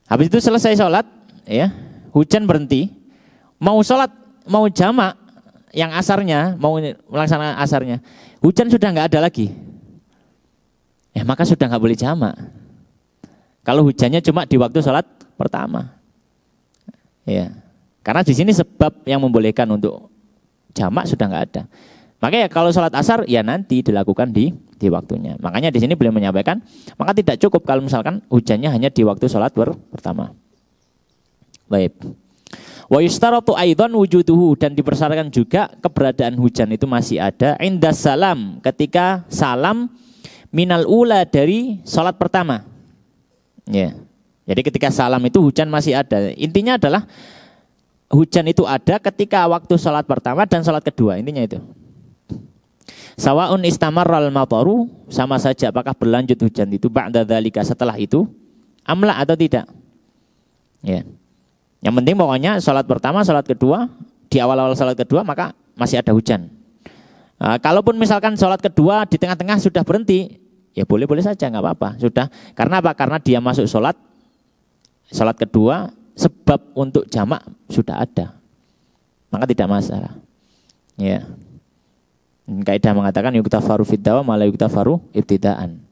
Habis itu selesai sholat, ya, hujan berhenti. Mau sholat, mau jamak yang asarnya, mau melaksanakan asarnya, hujan sudah nggak ada lagi. Ya maka sudah nggak boleh jamak. Kalau hujannya cuma di waktu sholat pertama. Ya. Karena di sini sebab yang membolehkan untuk jamak sudah nggak ada. Makanya kalau sholat asar ya nanti dilakukan di waktunya. Makanya di sini beliau menyampaikan, maka tidak cukup kalau misalkan hujannya hanya di waktu sholat pertama. Baik. Wa yustaratu aidan wujuduhu, dan dipersyaratkan juga keberadaan hujan itu masih ada indas salam, ketika salam minal ula, dari sholat pertama. Ya. Jadi ketika salam itu hujan masih ada. Intinya adalah hujan itu ada ketika waktu sholat pertama dan sholat kedua, intinya itu. Sawaun istamarral mataru, sama saja apakah berlanjut hujan itu ba'da dzalika, setelah itu, amla atau tidak. Ya. Yang penting pokoknya sholat pertama, sholat kedua, di awal-awal sholat kedua maka masih ada hujan. Kalaupun misalkan sholat kedua di tengah-tengah sudah berhenti, ya boleh-boleh saja, nggak apa-apa. Sudah. Karena apa? Karena dia masuk sholat kedua, sebab untuk jamak sudah ada, maka tidak masalah. Ya. Kaidah mengatakan yuktafaru fid dawam ma la yuktafaru ibtidaan.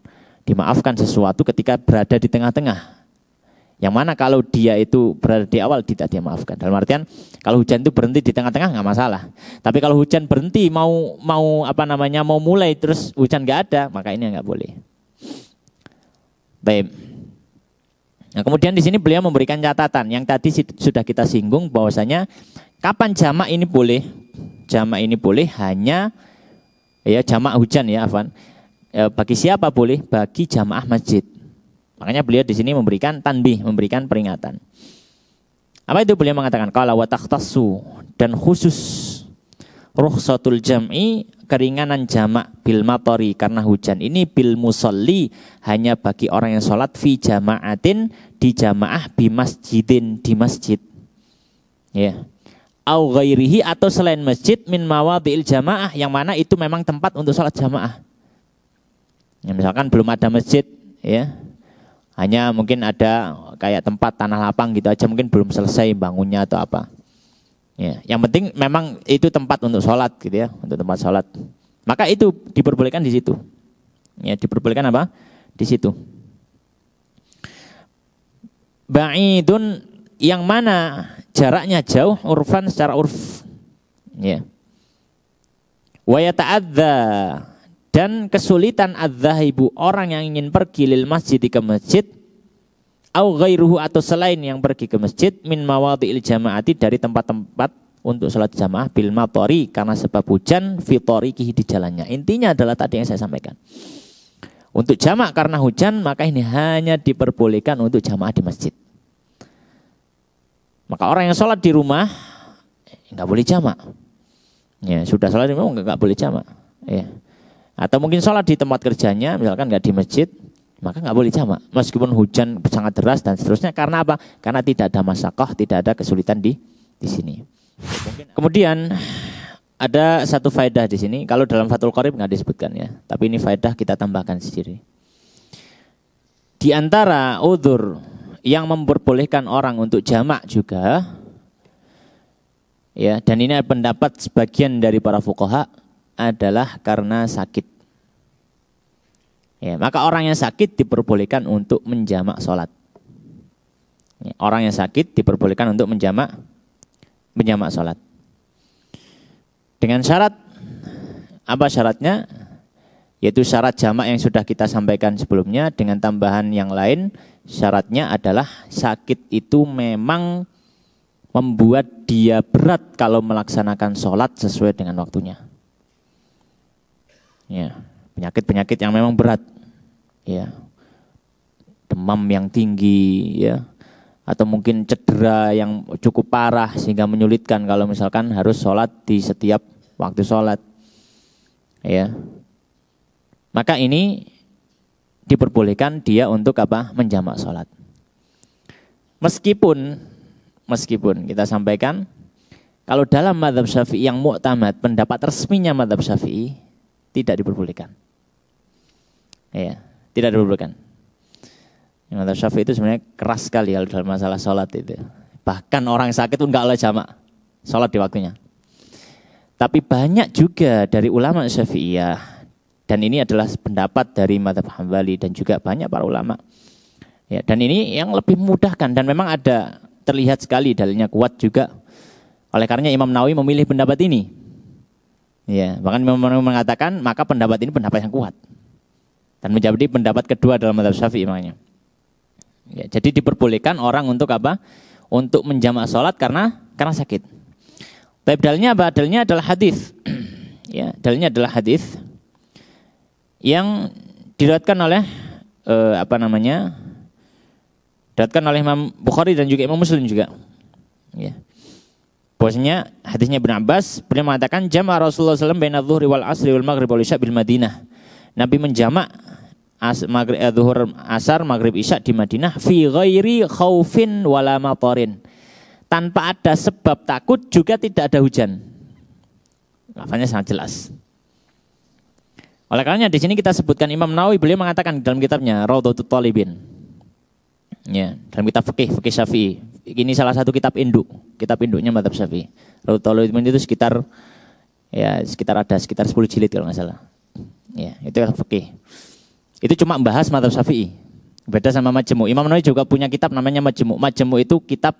Dimaafkan sesuatu ketika berada di tengah-tengah. Yang mana kalau dia itu berada di awal tidak dia maafkan. Dalam artian kalau hujan itu berhenti di tengah-tengah nggak masalah. Tapi kalau hujan berhenti mau mulai terus hujan nggak ada, maka ini nggak boleh. Baik. Nah, kemudian di sini beliau memberikan catatan yang tadi sudah kita singgung, bahwasanya kapan jamak ini boleh? Jamak ini boleh hanya ya jamak hujan ya, afwan. Bagi siapa boleh? Bagi jamaah masjid. Makanya beliau di sini memberikan tanbih, memberikan peringatan. Apa itu beliau mengatakan? Qala wa takhtassu, dan khusus rukhsatul jam'i, keringanan jamak bil matori karena hujan ini, bil musolli hanya bagi orang yang sholat fi jama'atin di jamaah, bi masjidin di masjid, ya, au ghairihi atau selain masjid, min mawadhi'il jamaah yang mana itu memang tempat untuk sholat jamaah. Ya, misalkan belum ada masjid, ya, hanya mungkin ada kayak tempat tanah lapang gitu aja, mungkin belum selesai bangunnya atau apa. Ya, yang penting memang itu tempat untuk sholat gitu ya, untuk tempat sholat. Maka itu diperbolehkan di situ. Ya, diperbolehkan apa? Di situ. Ba'idun yang mana jaraknya jauh, urfan secara urf. Ya. Wa yata'adza dan kesulitan adzahibu orang yang ingin pergi lil masjid ke masjid, au ghairuhu atau selain yang pergi ke masjid, min mawadhi'il jamaati dari tempat-tempat untuk sholat jamaah, bil matori karena sebab hujan, fi tariqihi di jalannya. Intinya adalah tadi yang saya sampaikan. Untuk jamak karena hujan, maka ini hanya diperbolehkan untuk jamaah di masjid. Maka orang yang sholat di rumah nggak boleh jamak. Ya, sudah sholat di rumah nggak boleh jamak. Ya. Atau mungkin sholat di tempat kerjanya, misalkan nggak di masjid, maka nggak boleh jamak. Meskipun hujan sangat deras dan seterusnya. Karena apa? Karena tidak ada masakoh, tidak ada kesulitan di sini. Kemudian ada satu faedah di sini. Kalau dalam Fathul Qorib nggak disebutkan ya, tapi ini faedah kita tambahkan sendiri. Di antara udzur yang memperbolehkan orang untuk jamak juga, ya, dan ini pendapat sebagian dari para fuqaha adalah karena sakit. Ya, maka orang yang sakit diperbolehkan untuk menjamak sholat. Ya, orang yang sakit diperbolehkan untuk menjamak sholat. Dengan syarat, apa syaratnya? Yaitu syarat jamak yang sudah kita sampaikan sebelumnya dengan tambahan yang lain. Syaratnya adalah sakit itu memang membuat dia berat kalau melaksanakan sholat sesuai dengan waktunya. Ya, penyakit-penyakit yang memang berat, ya, demam yang tinggi, ya, atau mungkin cedera yang cukup parah sehingga menyulitkan kalau misalkan harus sholat di setiap waktu sholat, ya, maka ini diperbolehkan dia untuk apa? Menjamak sholat. Meskipun kita sampaikan kalau dalam mazhab Syafi'i yang mu'tamad, pendapat resminya mazhab Syafi'i tidak diperbolehkan. Ya, tidak diperbolehkan. Mazhab Syafi'i itu sebenarnya keras sekali kalau dalam masalah sholat itu. Bahkan orang sakit pun nggak boleh jamak sholat di waktunya. Tapi banyak juga dari ulama Syafi'iyah, dan ini adalah pendapat dari mazhab Hambali dan juga banyak para ulama. Ya, dan ini yang lebih memudahkan dan memang ada terlihat sekali dalilnya kuat juga. Oleh karenanya Imam Nawawi memilih pendapat ini. Ya, bahkan Imam Nawawi mengatakan maka pendapat ini pendapat yang kuat dan menjadi pendapat kedua dalam mazhab Syafi'i makanya. Ya, jadi diperbolehkan orang untuk apa? Untuk menjamak sholat karena sakit. Tapi dalilnya apa? Dalilnya adalah hadis. Ya, dalilnya adalah hadis yang diriwayatkan oleh diriwayatkan oleh Imam Bukhari dan juga Imam Muslim juga. Ya. Bahwasanya hadisnya Ibnu Abbas, beliau mengatakan jama' Rasulullah SAW baina adz-dzuhri wal 'ashri wal maghrib wal isya bil Madinah. Nabi menjamak maghrib zuhur, asar, maghrib, isya di Madinah fi ghairi khaufin wala matarin. Tanpa ada sebab takut juga tidak ada hujan. Lafaznya sangat jelas. Oleh karenanya di sini kita sebutkan Imam Nawawi, beliau mengatakan dalam kitabnya Raudhatut Thalibin. Ya, dalam kitab fikih Syafi'i. Ini salah satu kitab induknya mazhab Syafi'i. Raudhatut Thalibin itu sekitar 10 jilid kalau nggak salah. Ya, itu fikih. Itu cuma membahas mazhab Syafi'i. Beda sama Majmu'. Imam Nawawi juga punya kitab namanya Majmu'. Majmu' itu kitab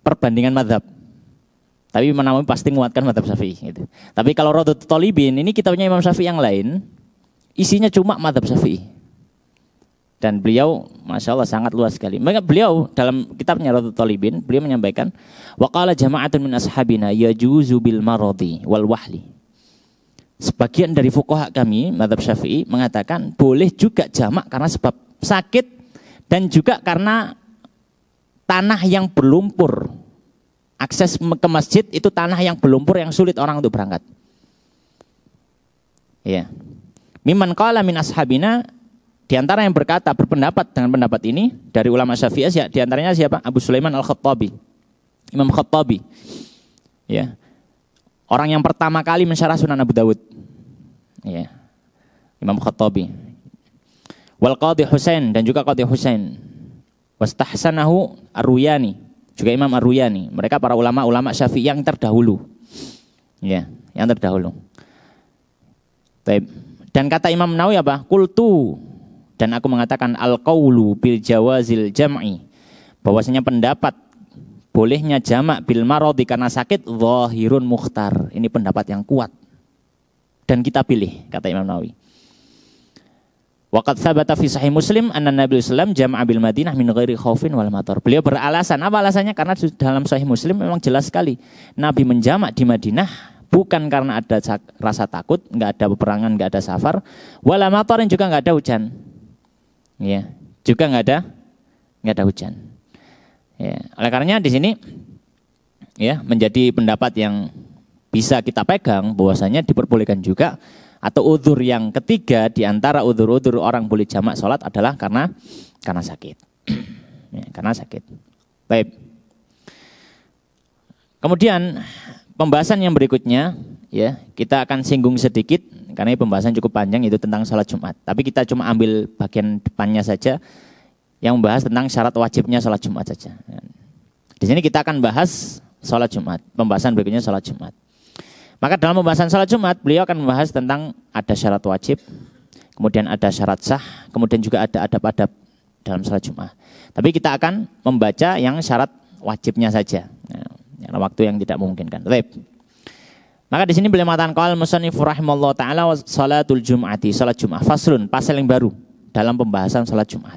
perbandingan mazhab. Tapi Imam Nawawi pasti menguatkan mazhab Syafi'i gitu. Tapi kalau Raudhatut Thalibin ini kitabnya Imam Syafi'i yang lain, isinya cuma mazhab Syafi'i. Dan beliau Masya Allah sangat luas sekali. Maka beliau dalam kitabnya Raudhatut Thalibin, beliau menyampaikan wa qala jama'atun min ashabina yajuzu bil maradi wal wahli. Sebagian dari fuqaha kami mazhab Syafi'i mengatakan boleh juga jamak karena sebab sakit dan juga karena tanah yang berlumpur. Akses ke masjid itu tanah yang berlumpur yang sulit orang untuk berangkat. Ya. Mimman qala min ashabina, di antara yang berpendapat dengan pendapat ini dari ulama Syafi'iyah, di antaranya siapa? Abu Sulaiman Al-Khattabi. Imam Khattabi. Ya. Orang yang pertama kali mensyarah Sunan Abu Dawud. Ya. Imam Khattabi. Wal Qadhi Husain, dan juga Qadhi Husain. Wastahsanahu Ar-Ruyani, juga Imam Ar-Ruyani. Mereka para ulama-ulama Syafi'i yang terdahulu. Ya, yang terdahulu. Baik. Dan kata Imam Nawawi apa? Qultu, dan aku mengatakan al-qaulu bil jawazil jam'i, bahwasanya pendapat bolehnya jamak bil maradi karena sakit zahirun mukhtar. Ini pendapat yang kuat dan kita pilih, kata Imam Nawawi. Waqad tsabata fi sahih Muslim anna Nabi sallallahu jama'a bil Madinah min ghairi khaufin wal matar. Beliau beralasan, apa alasannya? Karena dalam sahih Muslim memang jelas sekali Nabi menjamak di Madinah bukan karena ada rasa takut, enggak ada peperangan, enggak ada safar, wala matar, juga enggak ada hujan. Ya, juga enggak ada hujan. Ya, oleh karenanya di sini ya menjadi pendapat yang bisa kita pegang bahwasanya diperbolehkan juga. Atau udzur yang ketiga di antara udzur-udzur orang boleh jamak sholat adalah karena sakit. Ya, karena sakit. Baik. Kemudian pembahasan yang berikutnya ya, kita akan singgung sedikit karena ini pembahasan cukup panjang, itu tentang sholat Jumat. Tapi kita cuma ambil bagian depannya saja yang membahas tentang syarat wajibnya sholat Jumat saja. Di sini kita akan bahas sholat Jumat. Pembahasan berikutnya sholat Jumat. Maka dalam pembahasan salat Jumat, beliau akan membahas tentang ada syarat wajib, kemudian ada syarat sah, kemudian juga ada adab-adab dalam salat Jumat. Tapi kita akan membaca yang syarat wajibnya saja, karena waktu yang tidak memungkinkan. Baik. Maka di sini beliau mengatakan qala al-musannif rahimallahu taala wa salatul jum'ati, salat Jumat, faslun, pasal yang baru dalam pembahasan salat Jumat.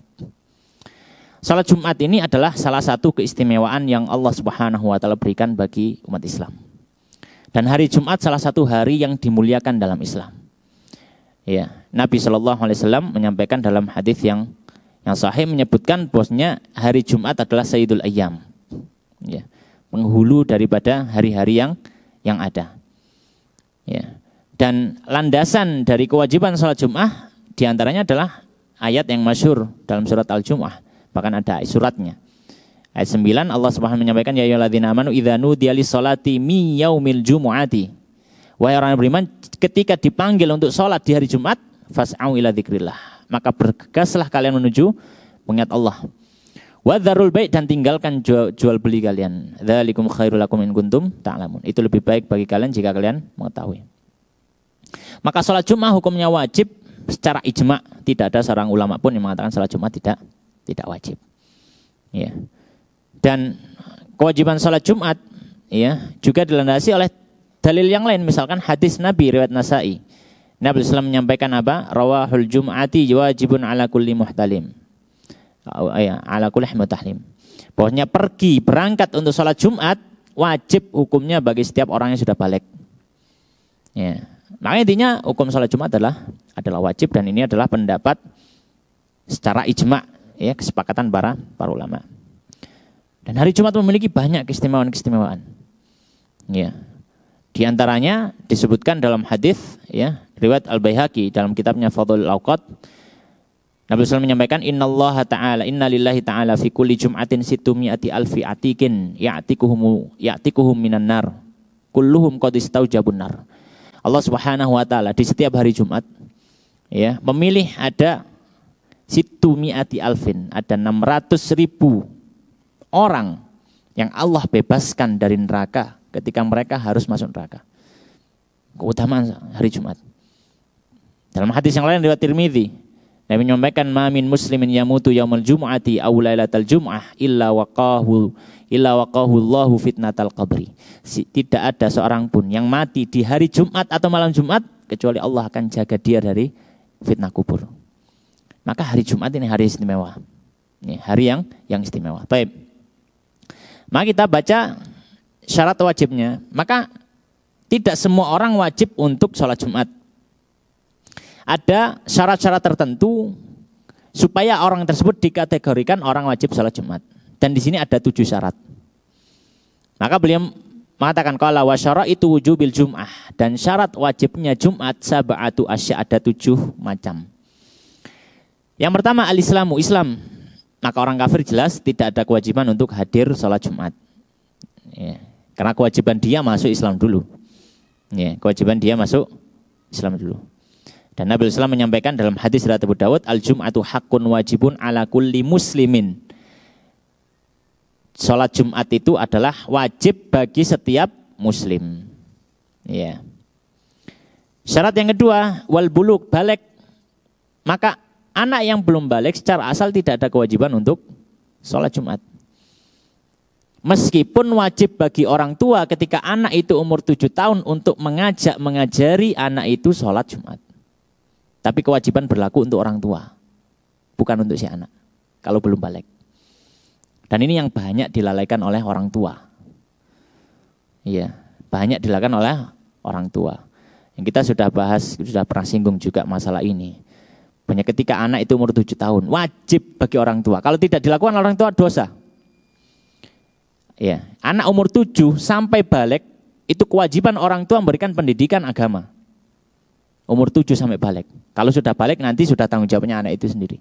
Salat Jumat ini adalah salah satu keistimewaan yang Allah Subhanahu wa taala berikan bagi umat Islam. Dan hari Jumat salah satu hari yang dimuliakan dalam Islam. Ya, Nabi SAW menyampaikan dalam hadis yang sahih menyebutkan bahwasanya hari Jumat adalah Sayyidul Ayyam. Ya, penghulu daripada hari-hari yang ada. Ya. Dan landasan dari kewajiban salat Jumat diantaranya adalah ayat yang masyhur dalam surat Al-Jumu'ah. Bahkan ada suratnya. Ayat 9 Allah Subhanahu menyampaikan ya ayyuhalladzina amanu idza nudiya lis-salati mi yaumil jumu'ati. Wahai orang yang beriman, ketika dipanggil untuk salat di hari Jumat, fas'au ila dzikrillah. Maka bergegaslah kalian menuju mengingat Allah. Wa dzarul bai', dan tinggalkan jual beli kalian. Dzalikum khairul lakum in kuntum ta'lamun. Itu lebih baik bagi kalian jika kalian mengetahui. Maka salat Jumat hukumnya wajib secara ijma'. Tidak ada seorang ulama pun yang mengatakan salat Jumat tidak wajib. Ya. Dan kewajiban salat Jumat ya juga dilandasi oleh dalil yang lain, misalkan hadis Nabi riwayat Nasa'i. Nabi SAW menyampaikan apa? Rawahul Jum'ati wajibun ala kulli muhtalim. Ya, ala kulli muhtahlim. Bahwasanya pergi berangkat untuk salat Jumat wajib hukumnya bagi setiap orang yang sudah balik. Ya. Maka intinya hukum salat Jumat adalah wajib, dan ini adalah pendapat secara ijma' ya, kesepakatan para ulama. Dan hari Jumat memiliki banyak keistimewaan-keistimewaan. Ya. Di antaranya disebutkan dalam hadis ya, riwayat Al-Baihaqi dalam kitabnya Fadhilul Awqat. Nabi SAW menyampaikan innallaha ta'ala inna lillahi ta'ala fi kulli jum'atin situmi'ati alfi atikin ya'tikuhum minan nar. Kulluhum qad istaujabun nar. Allah Subhanahu wa taala di setiap hari Jumat ya, memilih ada situmi'ati alfin, ada 600.000 orang yang Allah bebaskan dari neraka ketika mereka harus masuk neraka. Keutamaan hari Jumat. Dalam hadis yang lain riwayat Tirmidzi, Nabi menyampaikan ma min muslimin yamutu yaumul jumu'ati aw lailatal jumu'ah illa waqahu Allahu fitnatal qabri. Tidak ada seorang pun yang mati di hari Jumat atau malam Jumat kecuali Allah akan jaga dia dari fitnah kubur. Maka hari Jumat ini hari istimewa. Ini hari yang istimewa. Baik. Maka kita baca syarat wajibnya. Maka tidak semua orang wajib untuk sholat Jumat. Ada syarat-syarat tertentu supaya orang tersebut dikategorikan orang wajib sholat Jumat. Dan di sini ada 7 syarat. Maka beliau mengatakan qala wa syaraitu wujubil jum'ah, dan syarat wajibnya Jumat sab'atu asya, ada 7 macam. Yang pertama al-islamu, Islam. Maka orang kafir jelas tidak ada kewajiban untuk hadir sholat Jumat. Ya, karena kewajiban dia masuk Islam dulu. Ya, kewajiban dia masuk Islam dulu. Dan Nabi SAW menyampaikan dalam hadis riwayat Abu Dawud, al-jum'atu haqqun wajibun ala kulli muslimin. Sholat Jumat itu adalah wajib bagi setiap muslim. Ya. Syarat yang kedua, wal buluk, balik. Maka anak yang belum balik secara asal tidak ada kewajiban untuk sholat Jumat. Meskipun wajib bagi orang tua ketika anak itu umur 7 tahun untuk mengajari anak itu sholat Jumat. Tapi kewajiban berlaku untuk orang tua, bukan untuk si anak kalau belum balik. Dan ini yang banyak dilalaikan oleh orang tua. Iya, banyak dilalaikan oleh orang tua. Yang kita sudah bahas, sudah pernah singgung juga masalah ini. Banyak ketika anak itu umur 7 tahun, wajib bagi orang tua. Kalau tidak dilakukan oleh orang tua, dosa. Ya, anak umur 7 sampai balik, itu kewajiban orang tua memberikan pendidikan agama. Umur 7 sampai balik. Kalau sudah balik nanti sudah tanggung jawabnya anak itu sendiri.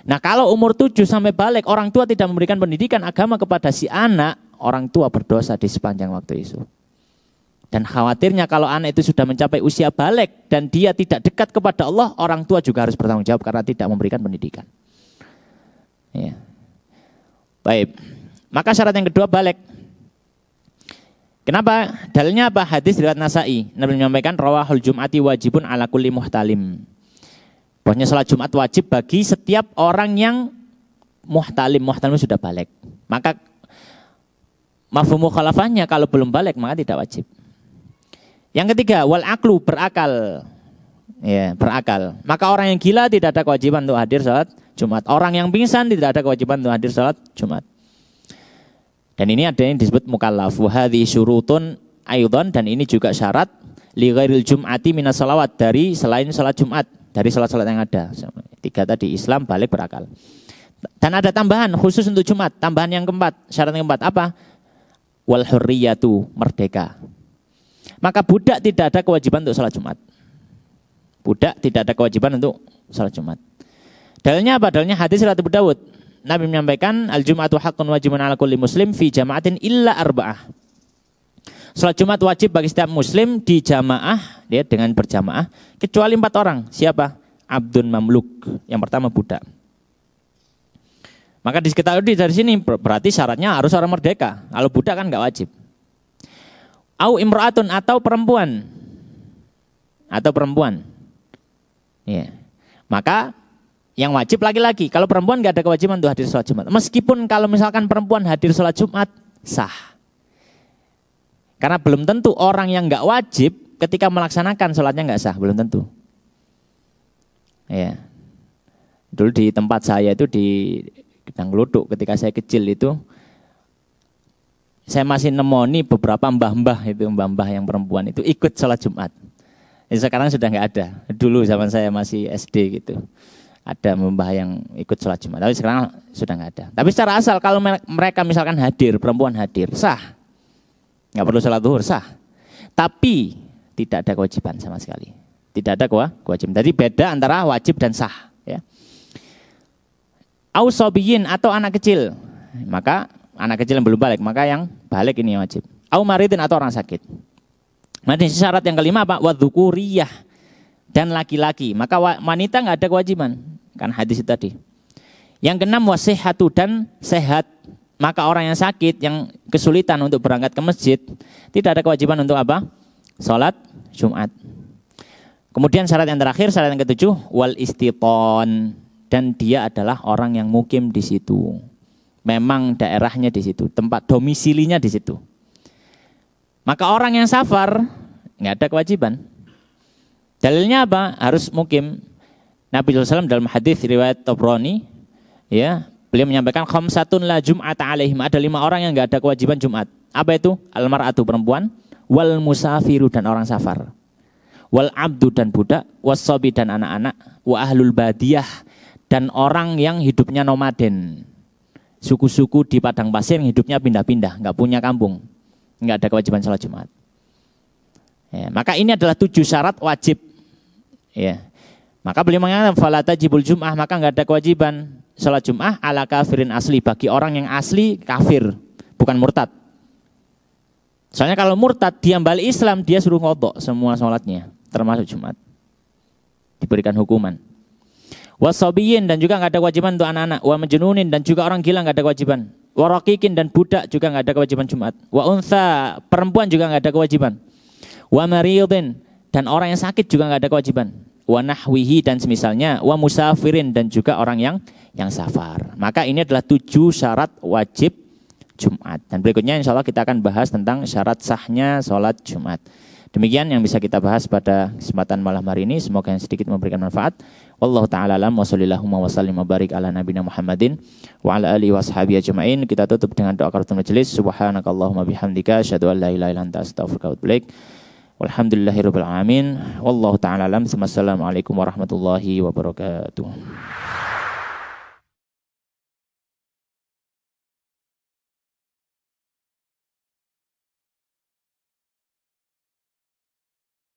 Nah kalau umur 7 sampai balik orang tua tidak memberikan pendidikan agama kepada si anak, orang tua berdosa di sepanjang waktu itu. Dan khawatirnya kalau anak itu sudah mencapai usia balik dan dia tidak dekat kepada Allah, orang tua juga harus bertanggung jawab karena tidak memberikan pendidikan. Ya. Baik, maka syarat yang kedua balik. Kenapa? Dalilnya apa? Hadis riwayat Nasa'i. Nabi menyampaikan rawahul jum'ati wajibun ala kulli muhtalim. Bahwasanya salat Jumat wajib bagi setiap orang yang muhtalim. Muhtalim sudah balik. Maka mafhum mukhalafahnya kalau belum balik maka tidak wajib. Yang ketiga, wal aklu, berakal. Ya, berakal. Maka orang yang gila tidak ada kewajiban untuk hadir salat Jumat. Orang yang pingsan tidak ada kewajiban untuk hadir salat Jumat. Dan ini ada yang disebut mukallaf. Wa hadhi syurutun aidan, dan ini juga syarat li ghairil jum'ati minas salawat, dari selain salat Jumat, dari salat-salat yang ada. 3 tadi, Islam, balik, berakal. Dan ada tambahan khusus untuk Jumat, tambahan yang keempat, syarat yang keempat apa? Wal hurriyatu, merdeka. Maka budak tidak ada kewajiban untuk salat Jumat. Budak tidak ada kewajiban untuk salat Jumat. Dalilnya apa? Dalilnya hadis riwayat Abu Dawud. Nabi menyampaikan al-jum'atu haqqun wajibun ala kulli muslim fi jama'atin illa arba'ah. Salat Jumat wajib bagi setiap muslim di jamaah, dia dengan berjamaah, kecuali 4 orang. Siapa? Abdun mamluk. Yang pertama budak. Maka diketahui dari sini berarti syaratnya harus orang merdeka. Kalau budak kan enggak wajib. Au imra'atun, atau perempuan. Atau perempuan. Ya. Maka yang wajib laki-laki. Kalau perempuan nggak ada kewajiban untuk hadir sholat Jumat. Meskipun kalau misalkan perempuan hadir sholat Jumat, sah. Karena belum tentu orang yang nggak wajib ketika melaksanakan sholatnya nggak sah, belum tentu. Ya. Dulu di tempat saya itu di Gedang Glodok, ketika saya kecil itu, saya masih nemoni beberapa mbah-mbah itu, mbah-mbah yang perempuan itu ikut sholat Jumat. Sekarang sudah nggak ada. Dulu zaman saya masih SD gitu, ada mbah yang ikut sholat Jumat. Tapi sekarang sudah nggak ada. Tapi secara asal kalau mereka misalkan hadir, perempuan hadir, sah. Nggak perlu sholat zuhur, sah. Tapi tidak ada kewajiban sama sekali. Tidak ada kewajiban. Jadi beda antara wajib dan sah. Ya. Au sobiyin, atau anak kecil. Maka anak kecil yang belum balik, maka yang balik ini yang wajib. Au maridin, atau orang sakit. Nah, syarat yang kelima apa? Wadzukuriyah, dan laki-laki. Maka wanita nggak ada kewajiban. Kan hadis itu tadi. Yang keenam wasihatu, dan sehat. Maka orang yang sakit, yang kesulitan untuk berangkat ke masjid, tidak ada kewajiban untuk apa? Sholat Jumat. Kemudian syarat yang terakhir, syarat yang ketujuh, wal istiton, dan dia adalah orang yang mukim di situ. Memang daerahnya di situ, tempat domisilinya di situ. Maka orang yang safar nggak ada kewajiban. Dalilnya apa? Harus mukim. Nabi SAW dalam hadis riwayat Tabrani, ya, beliau menyampaikan khamsatun la jum'ata alaihim, ada 5 orang yang nggak ada kewajiban Jumat. Apa itu? Al-mar'atu, perempuan, wal musafiru, dan orang safar, wal abdu, dan budak, wassabi, dan anak-anak, wa ahlul badiyah, dan orang yang hidupnya nomaden, suku-suku di padang pasir yang hidupnya pindah-pindah, nggak punya kampung. Enggak ada kewajiban sholat Jumat. Ya, maka ini adalah 7 syarat wajib. Ya. Maka beliau mengatakan fala tajibul jum'ah, maka enggak ada kewajiban sholat Jum'ah ala kafirin asli, bagi orang yang asli kafir, bukan murtad. Soalnya kalau murtad dia balik Islam, dia suruh ngodok semua sholatnya, termasuk Jumat. Diberikan hukuman. Wasobiyin, dan juga enggak ada kewajiban untuk anak-anak. Wa majnunin, dan juga orang gila enggak ada kewajiban. Wa raqiqin, dan budak juga enggak ada kewajiban Jumat. Wa untha, perempuan juga enggak ada kewajiban. Wa maridin, dan orang yang sakit juga enggak ada kewajiban. Wa nahwihi, dan semisalnya. Wa musafirin, dan juga orang yang safar. Maka ini adalah 7 syarat wajib Jumat. Dan berikutnya insya Allah kita akan bahas tentang syarat sahnya sholat Jumat. Demikian yang bisa kita bahas pada kesempatan malam hari ini. Semoga yang sedikit memberikan manfaat. Wallahu ta'ala alam wa sallallahu wa sallim wa barik ala nabina Muhammadin wa ala alihi wa ashabihi ajma'in. Kita tutup dengan doa kafaratul majelis. Subhanakallahumma bihamdika asyhadu an la ilaha illa anta astaghfiruka wa atubu ilaik. Walhamdulillahirabbil alamin. Wallahu ta'ala alam. Wassalamualaikum warahmatullahi wabarakatuh.